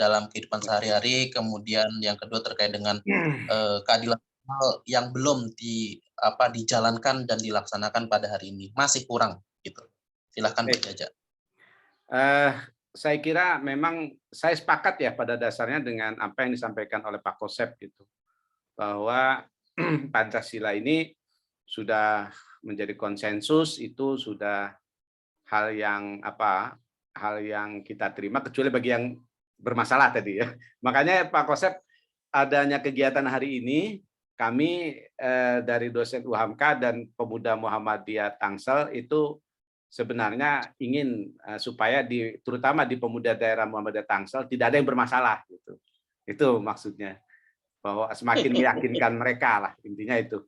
dalam kehidupan sehari-hari, kemudian yang kedua terkait dengan keadilan yang belum dijalankan dan dilaksanakan pada hari ini, masih kurang gitu. Silahkan Pak Jaja. Saya kira memang saya sepakat ya pada dasarnya dengan apa yang disampaikan oleh Pak Kosep gitu, bahwa Pancasila ini sudah menjadi konsensus, itu sudah hal yang kita terima, kecuali bagi yang bermasalah tadi ya. Makanya Pak Kosep, adanya kegiatan hari ini, kami dari dosen UHAMK dan pemuda Muhammadiyah Tangsel itu sebenarnya ingin supaya terutama di pemuda daerah Muhammadiyah Tangsel tidak ada yang bermasalah gitu. Itu maksudnya, bahwa semakin meyakinkan mereka lah, intinya itu.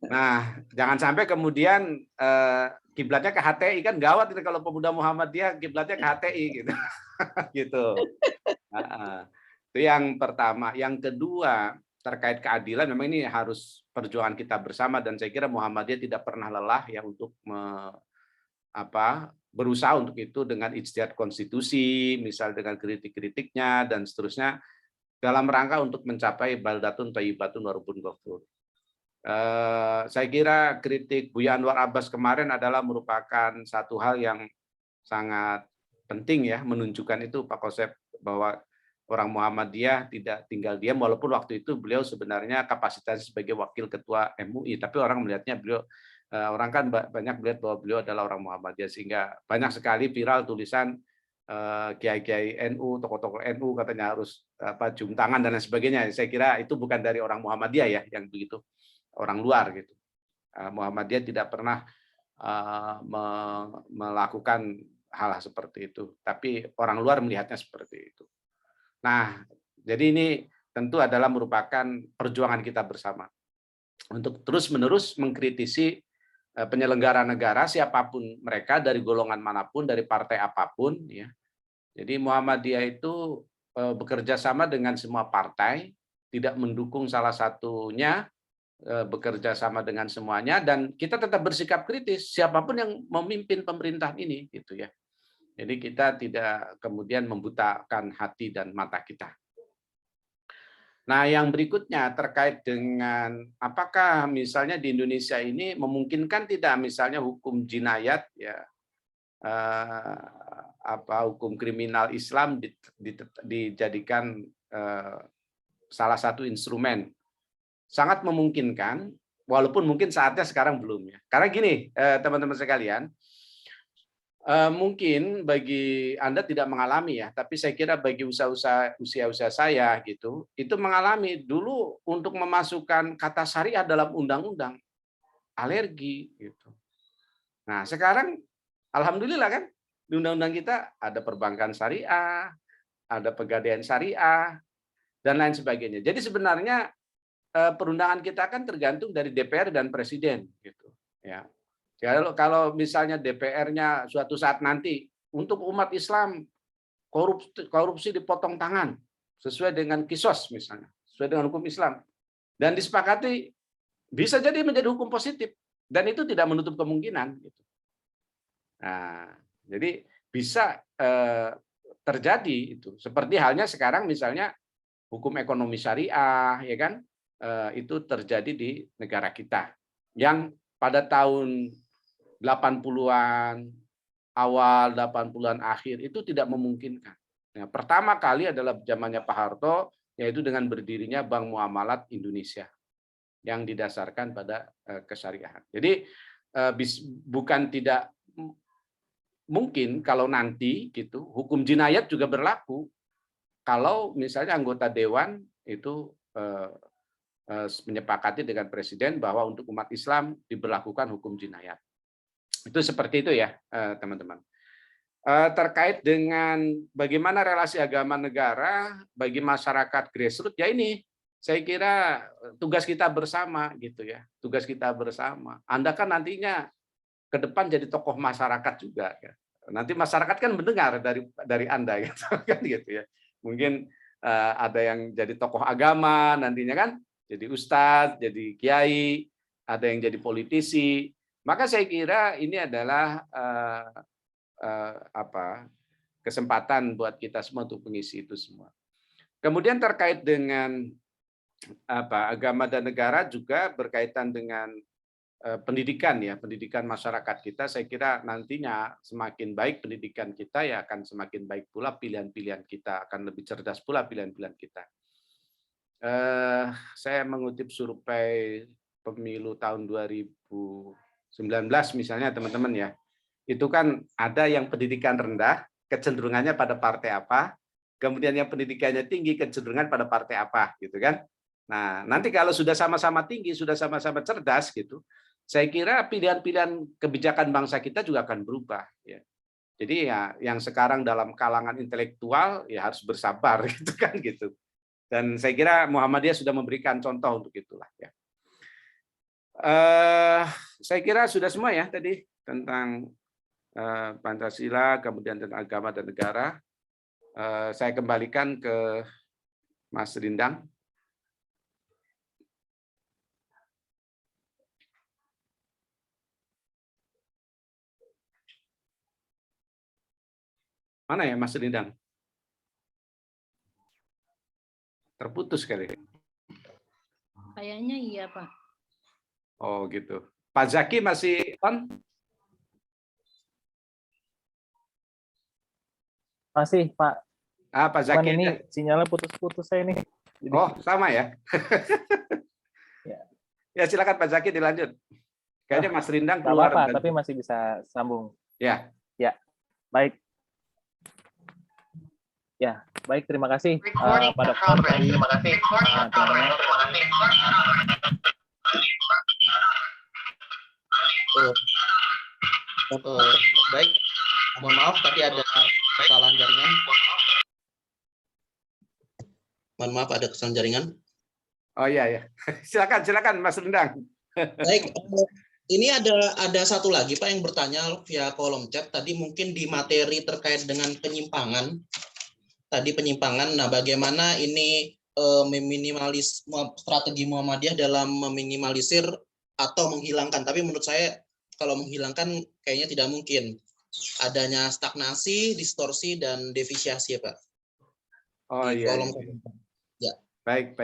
Nah, jangan sampai kemudian kiblatnya ke HTI, kan gawat itu kalau pemuda Muhammadiyah kiblatnya ke HTI gitu. Gitu. Itu yang pertama. Yang kedua, terkait keadilan, memang ini harus perjuangan kita bersama, dan saya kira Muhammadiyah tidak pernah lelah ya untuk berusaha untuk itu dengan ijtihad konstitusi, misal dengan kritik-kritiknya dan seterusnya, dalam rangka untuk mencapai baldatun thayyibatun wa rabbun ghafur. Saya kira kritik Buya Anwar Abbas kemarin adalah merupakan satu hal yang sangat penting ya, menunjukkan itu Pak Kosep, bahwa orang Muhammadiyah tidak tinggal diam, walaupun waktu itu beliau sebenarnya kapasitasnya sebagai wakil ketua MUI, tapi orang melihatnya orang kan banyak melihat bahwa beliau adalah orang Muhammadiyah, sehingga banyak sekali viral tulisan kiai-kiai NU, tokoh-tokoh NU katanya harus cium tangan dan lain sebagainya. Saya kira itu bukan dari orang Muhammadiyah ya yang begitu, orang luar gitu. Muhammadiyah tidak pernah melakukan hal seperti itu, tapi orang luar melihatnya seperti itu. Nah, jadi ini tentu adalah merupakan perjuangan kita bersama untuk terus-menerus mengkritisi penyelenggara negara siapapun mereka, dari golongan manapun, dari partai apapun ya. Jadi Muhammadiyah itu bekerja sama dengan semua partai, tidak mendukung salah satunya, bekerja sama dengan semuanya, dan kita tetap bersikap kritis siapapun yang memimpin pemerintahan ini gitu ya. Jadi kita tidak kemudian membutakan hati dan mata kita. Nah, yang berikutnya terkait dengan apakah misalnya di Indonesia ini memungkinkan tidak misalnya hukum jinayat ya, hukum kriminal Islam dijadikan salah satu instrumen. Sangat memungkinkan, walaupun mungkin saatnya sekarang belum ya. Karena gini, teman-teman sekalian, mungkin bagi Anda tidak mengalami ya, tapi saya kira bagi usia-usia saya gitu, itu mengalami dulu untuk memasukkan kata syariah dalam undang-undang, alergi gitu. Nah, sekarang alhamdulillah kan di undang-undang kita ada perbankan syariah, ada pegadaian syariah, dan lain sebagainya. Jadi sebenarnya perundangan kita kan tergantung dari DPR dan Presiden gitu ya. Kalau misalnya DPR-nya suatu saat nanti untuk umat Islam korupsi dipotong tangan sesuai dengan Qisas misalnya, sesuai dengan hukum Islam, dan disepakati, bisa jadi menjadi hukum positif, dan itu tidak menutup kemungkinan gitu. Nah, jadi bisa terjadi itu. Seperti halnya sekarang misalnya hukum ekonomi syariah ya kan, itu terjadi di negara kita yang pada tahun 80-an, awal 80-an akhir itu tidak memungkinkan. Nah, pertama kali adalah zamannya Pak Harto, yaitu dengan berdirinya Bank Muamalat Indonesia yang didasarkan pada kesyariahan. Jadi bukan tidak mungkin kalau nanti gitu hukum jinayat juga berlaku kalau misalnya anggota dewan itu menyepakati dengan presiden bahwa untuk umat Islam diberlakukan hukum jinayat. Itu seperti itu ya, teman-teman. Terkait dengan bagaimana relasi agama negara bagi masyarakat grassroots, ya ini saya kira tugas kita bersama gitu ya, tugas kita bersama. Anda kan nantinya ke depan jadi tokoh masyarakat juga ya. Nanti masyarakat kan mendengar dari Anda gitu kan gitu ya. Mungkin ada yang jadi tokoh agama nantinya kan, jadi ustadz, jadi kiai, ada yang jadi politisi. Maka saya kira ini adalah kesempatan buat kita semua untuk mengisi itu semua. Kemudian terkait dengan agama dan negara juga berkaitan dengan pendidikan ya, pendidikan masyarakat kita. Saya kira nantinya semakin baik pendidikan kita ya akan semakin baik pula pilihan-pilihan kita, akan lebih cerdas pula pilihan-pilihan kita. Saya mengutip survei pemilu tahun 2019 misalnya teman-teman ya, itu kan ada yang pendidikan rendah kecenderungannya pada partai apa, kemudian yang pendidikannya tinggi kecenderungan pada partai apa gitu kan. Nah, nanti kalau sudah sama-sama tinggi, sudah sama-sama cerdas gitu, saya kira pilihan-pilihan kebijakan bangsa kita juga akan berubah ya. Jadi ya yang sekarang dalam kalangan intelektual ya harus bersabar gitu kan gitu. Dan saya kira Muhammadiyah sudah memberikan contoh untuk itulah ya. Saya kira sudah semua ya tadi tentang Pancasila, kemudian tentang agama dan negara. Saya kembalikan ke Mas Rindang. Mana ya Mas Rindang? Terputus kali. Kayaknya iya, Pak. Oh gitu. Pak Zaki masih on? Masih, Pak. Pak Zaki ini sinyalnya putus-putus saya ini. Jadi... Oh, sama ya. Ya, silakan Pak Zaki dilanjut. Kayaknya Mas Rindang keluar. Apa-apa, tapi masih bisa sambung. Ya. Ya, baik. Ya, baik, terima kasih Pak Dokter dari penyampaiannya. Baik, mohon maaf tadi ada kesalahan jaringan. Mohon maaf ada kesalahan jaringan. Oh iya. Silakan Mas Rendang. Baik, ini ada satu lagi Pak yang bertanya via kolom chat tadi mungkin di materi terkait dengan penyimpangan. Tadi penyimpangan. Nah, bagaimana ini meminimalis strategi Muhammadiyah dalam meminimalisir atau menghilangkan. Tapi menurut saya kalau menghilangkan kayaknya tidak mungkin. Adanya stagnasi, distorsi dan defisiasi ya Pak. Oh Di iya. kolom Iya. ya. Baik.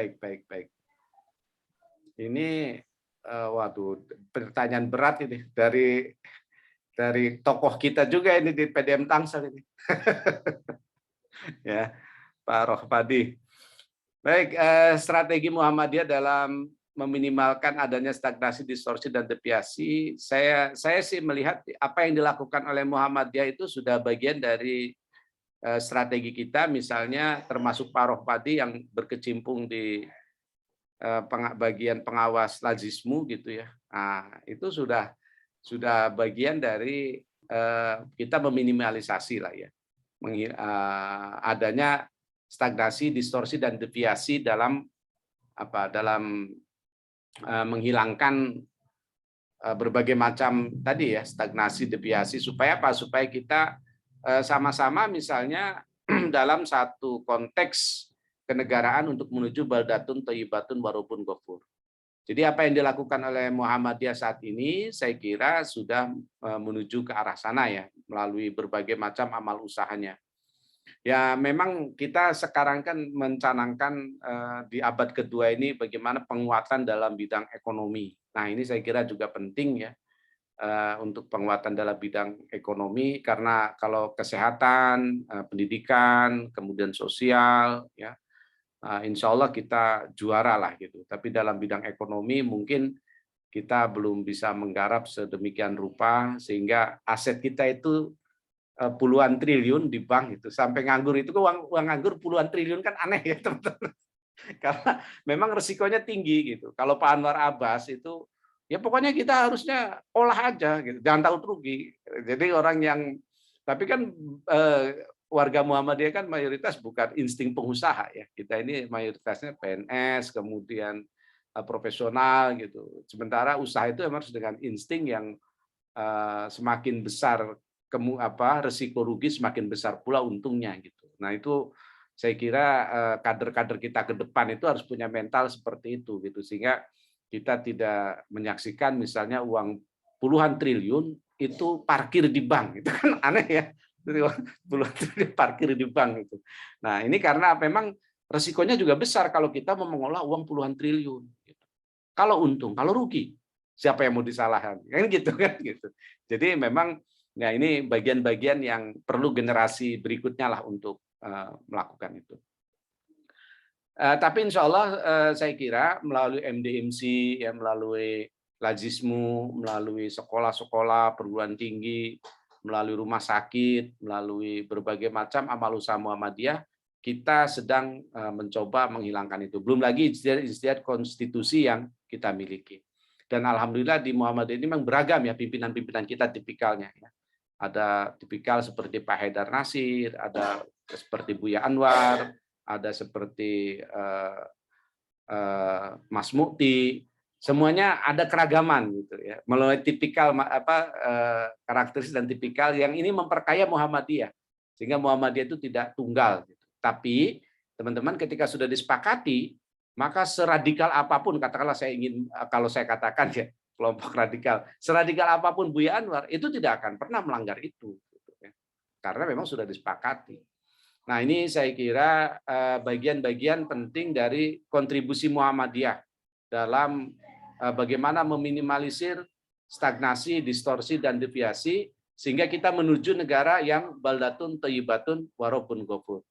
Ini waduh, pertanyaan berat ini dari tokoh kita juga ini di PDM Tangsel ini. Ya, Pak Rohpadi. Baik, strategi Muhammadiyah dalam meminimalkan adanya stagnasi, distorsi dan deviasi. Saya sih melihat apa yang dilakukan oleh Muhammadiyah itu sudah bagian dari strategi kita, misalnya termasuk Pak Rohpadi yang berkecimpung di bagian pengawas lazismu gitu ya. Nah, itu sudah bagian dari kita meminimalisasi lah ya. Adanya stagnasi, distorsi dan deviasi dalam menghilangkan berbagai macam tadi ya, stagnasi, deviasi, supaya apa? Supaya kita sama-sama misalnya dalam satu konteks kenegaraan untuk menuju baldatun thayyibatun warabun ghafur. Jadi apa yang dilakukan oleh Muhammadiyah saat ini saya kira sudah menuju ke arah sana ya, melalui berbagai macam amal usahanya. Ya memang kita sekarang kan mencanangkan di abad kedua ini bagaimana penguatan dalam bidang ekonomi. Nah ini saya kira juga penting ya untuk penguatan dalam bidang ekonomi, karena kalau kesehatan, pendidikan, kemudian sosial, ya insya Allah kita juara lah gitu. Tapi dalam bidang ekonomi mungkin kita belum bisa menggarap sedemikian rupa sehingga aset kita itu puluhan triliun di bank itu, sampai nganggur itu uang nganggur puluhan triliun kan aneh ya teman-teman. Karena memang resikonya tinggi gitu. Kalau Pak Anwar Abbas itu ya pokoknya kita harusnya olah aja gitu, jangan tahu rugi. Jadi orang yang tapi kan warga Muhammadiyah kan mayoritas bukan insting pengusaha ya. Kita ini mayoritasnya PNS, kemudian profesional gitu. Sementara usaha itu harus dengan insting yang semakin besar resiko rugi semakin besar pula untungnya gitu. Nah, itu saya kira kader-kader kita ke depan itu harus punya mental seperti itu gitu, sehingga kita tidak menyaksikan misalnya uang puluhan triliun itu parkir di bank, itu kan aneh ya. Puluhan triliun parkir di bank itu. Nah ini karena memang resikonya juga besar kalau kita mau mengolah uang puluhan triliun. Kalau untung, kalau rugi, siapa yang mau disalahkan? Kan gitu kan gitu. Jadi memang ya ini bagian-bagian yang perlu generasi berikutnya lah untuk melakukan itu. Tapi insya Allah saya kira melalui MDMC, ya melalui lazismu, melalui sekolah-sekolah, perguruan tinggi, melalui rumah sakit, melalui berbagai macam amal usaha Muhammadiyah, kita sedang mencoba menghilangkan itu. Belum lagi istiadat konstitusi yang kita miliki. Dan alhamdulillah di Muhammadiyah ini memang beragam ya pimpinan-pimpinan kita tipikalnya. Ya. Ada tipikal seperti Pak Haidar Nasir, ada seperti Buya Anwar, ada seperti Mas Mukti. Semuanya ada keragaman gitu ya, melalui tipikal karakteristik dan tipikal yang ini memperkaya Muhammadiyah, sehingga Muhammadiyah itu tidak tunggal gitu. Tapi teman-teman ketika sudah disepakati, maka seradikal apapun, katakanlah kalau saya katakan ya kelompok radikal, seradikal apapun Buya Anwar itu tidak akan pernah melanggar itu gitu ya. Karena memang sudah disepakati. Nah ini saya kira bagian-bagian penting dari kontribusi Muhammadiyah dalam bagaimana meminimalisir stagnasi, distorsi, dan deviasi, sehingga kita menuju negara yang baldatun thayyibatun warabun ghafur.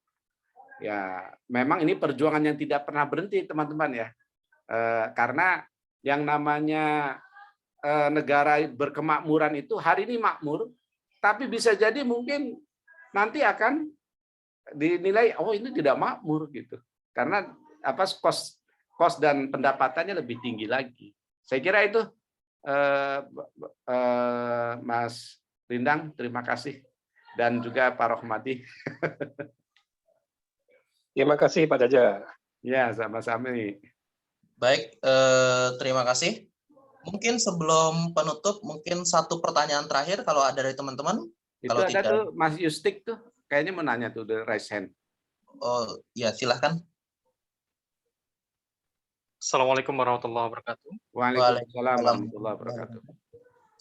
Ya, memang ini perjuangan yang tidak pernah berhenti, teman-teman ya. Karena yang namanya negara berkemakmuran itu hari ini makmur, tapi bisa jadi mungkin nanti akan dinilai oh ini tidak makmur gitu. Karena apa kos dan pendapatannya lebih tinggi lagi. Saya kira itu Mas Rindang, terima kasih, dan juga Pak Rohmadi. Terima kasih Pak Jaja. Ya, sama-sama. Baik, terima kasih. Mungkin sebelum penutup, mungkin satu pertanyaan terakhir kalau ada dari teman-teman. Itu Kalau ada tidak, tuh Mas Yustik tuh, kayaknya mau nanya tuh, the raise hand. oh ya silahkan. Assalamualaikum warahmatullahi wabarakatuh. Waalaikumsalam warahmatullahi wabarakatuh.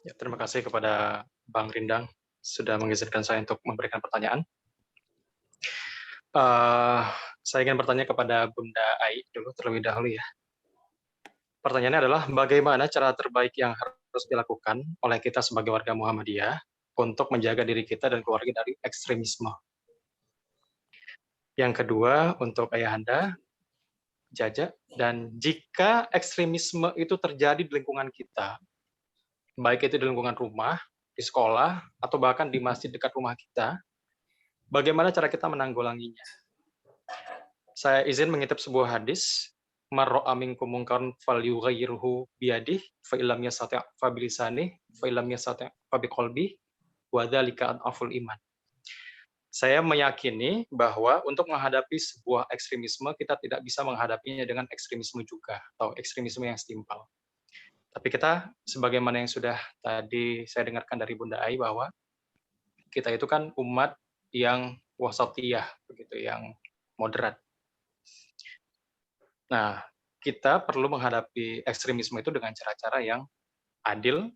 Ya, terima kasih kepada Bang Rindang sudah mengizinkan saya untuk memberikan pertanyaan. Saya ingin bertanya kepada Bunda Ai dulu terlebih dahulu ya. Pertanyaannya adalah bagaimana cara terbaik yang harus dilakukan oleh kita sebagai warga Muhammadiyah untuk menjaga diri kita dan keluarga dari ekstremisme. Yang kedua, untuk Ayahanda, Jaja, dan jika ekstremisme itu terjadi di lingkungan kita, baik itu di lingkungan rumah, di sekolah, atau bahkan di masjid dekat rumah kita, bagaimana cara kita menanggulanginya? Saya izin mengutip sebuah hadis, man ra'a minkum munkaran falyughayyirhu biyadihi fa illam yastati' fa bilisanihi fa illam yastati' fa biqalbihi wa dzalika adhaful iman. Saya meyakini bahwa untuk menghadapi sebuah ekstremisme kita tidak bisa menghadapinya dengan ekstremisme juga atau ekstremisme yang setimpal. Tapi kita sebagaimana yang sudah tadi saya dengarkan dari Bunda Ai bahwa kita itu kan umat yang wasatiyah begitu, yang moderat. Nah, kita perlu menghadapi ekstremisme itu dengan cara-cara yang adil,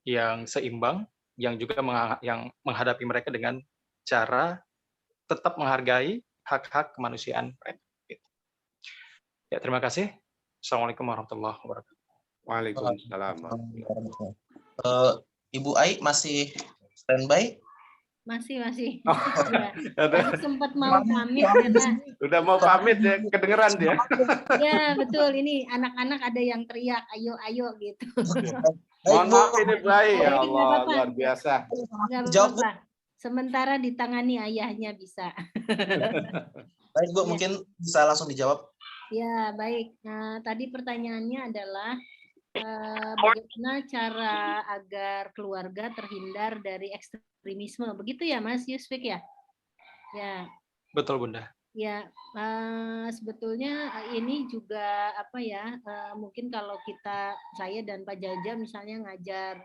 yang seimbang, yang juga yang menghadapi mereka dengan cara tetap menghargai hak-hak kemanusiaan mereka. Ya, terima kasih. Assalamualaikum warahmatullahi wabarakatuh. Waalaikumsalam. Ibu Ai masih standby? Masih. Oh, Ya. Tadi sempat mau pamit karena udah mau pamit ya, kedengeran dia. ya betul, ini anak-anak ada yang teriak ayo gitu. Mohon maaf ini baik ya Baik, nggak Allah, apa-apa. luar biasa. Nggak Jawab, Bu. apa-apa. Sementara ditangani ayahnya bisa. Baik Bu, Ya. mungkin bisa langsung dijawab. Ya, baik. Nah, tadi pertanyaannya adalah bagaimana cara agar keluarga terhindar dari ekstremisme. Begitu ya, Mas Yusfik ya? Ya. Betul, Bunda. Ya, sebetulnya ini juga apa ya? Mungkin kalau saya dan Pak Jaja misalnya ngajar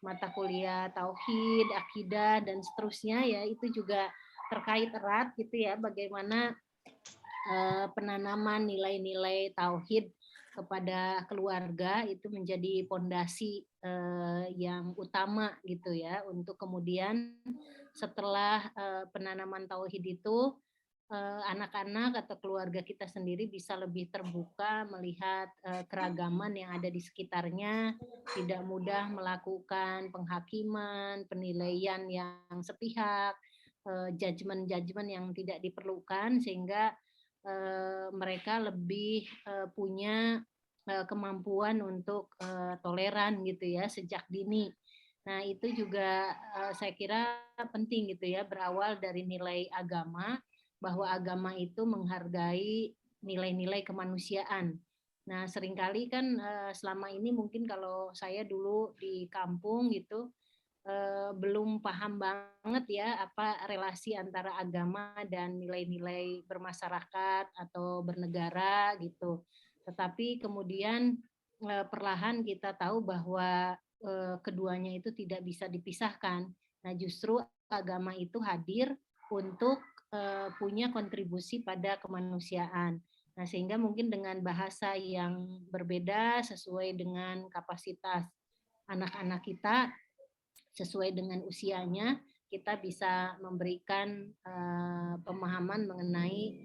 mata kuliah tauhid, akidah dan seterusnya ya, itu juga terkait erat gitu ya, bagaimana penanaman nilai-nilai tauhid kepada keluarga itu menjadi pondasi yang utama gitu ya, untuk kemudian setelah penanaman tauhid itu anak-anak atau keluarga kita sendiri bisa lebih terbuka melihat keragaman yang ada di sekitarnya, tidak mudah melakukan penghakiman, penilaian yang sepihak, judgement-judgement yang tidak diperlukan, sehingga mereka lebih punya kemampuan untuk toleran gitu ya sejak dini. Nah, itu juga saya kira penting gitu ya, berawal dari nilai agama, bahwa agama itu menghargai nilai-nilai kemanusiaan. Nah, seringkali kan selama ini mungkin kalau saya dulu di kampung gitu belum paham banget ya apa relasi antara agama dan nilai-nilai bermasyarakat atau bernegara gitu. Tetapi kemudian perlahan kita tahu bahwa keduanya itu tidak bisa dipisahkan. Nah, justru agama itu hadir untuk punya kontribusi pada kemanusiaan. Nah, sehingga mungkin dengan bahasa yang berbeda sesuai dengan kapasitas anak-anak kita, sesuai dengan usianya, kita bisa memberikan pemahaman mengenai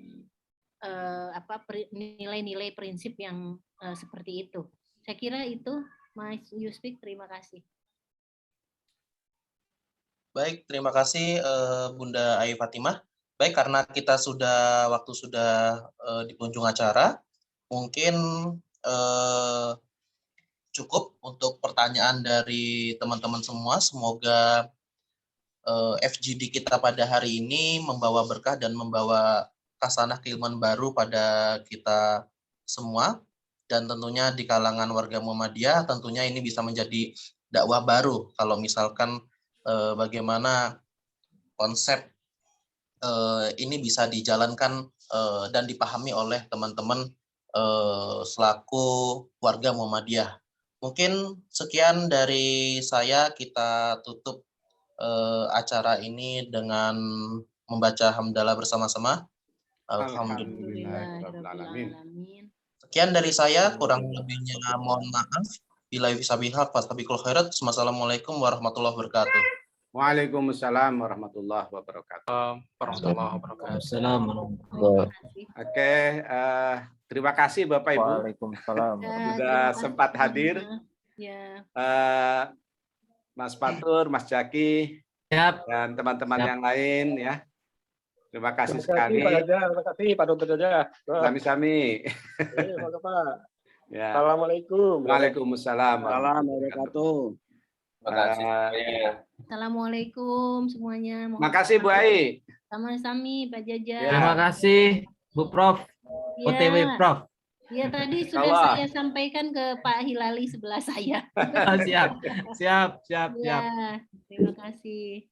nilai-nilai prinsip yang seperti itu. Saya kira itu, Mas Yusfik, terima kasih. Baik, terima kasih Bunda Ai Fatimah. Baik, karena kita waktu sudah di penghujung acara, mungkin cukup untuk pertanyaan dari teman-teman semua. Semoga FGD kita pada hari ini membawa berkah dan membawa kasanah keilmuan baru pada kita semua, dan tentunya di kalangan warga Muhammadiyah tentunya ini bisa menjadi dakwah baru kalau misalkan bagaimana konsep ini bisa dijalankan dan dipahami oleh teman-teman selaku warga Muhammadiyah. Mungkin sekian dari saya, kita tutup acara ini dengan membaca hamdalah bersama-sama. Alhamdulillahirrahmanirrahim. Sekian dari saya, kurang lebihnya mohon maaf. Bila bisabiha fastabiqul khairat. Wassalamualaikum warahmatullahi wabarakatuh. Waalaikumsalam warahmatullahi wabarakatuh. Warahmatullahi wabarakatuh. Assalamualaikum. Oke, terima kasih Bapak Ibu Waalaikumsalam. sudah sempat hadir. Ya. Mas Fatur, Mas Jaki, Siap. dan teman-teman Siap. yang lain ya. Terima kasih Terima kasih sekali. Pak Jaja, terima kasih Pak Dr. Jaja. Sami-sami. Pak. Ya. Assalamualaikum. Waalaikumsalam. Warahmatullahi Assalamualaikum semuanya. Mohon Makasih Bu maaf. Ai. Sama-sama Pak Jaja. Ya. Terima kasih Bu Prof. OTW Ya, Prof. ya tadi sudah Insya saya sampaikan ke Pak Hilali sebelah saya. Siap. Siap. Ya, terima kasih.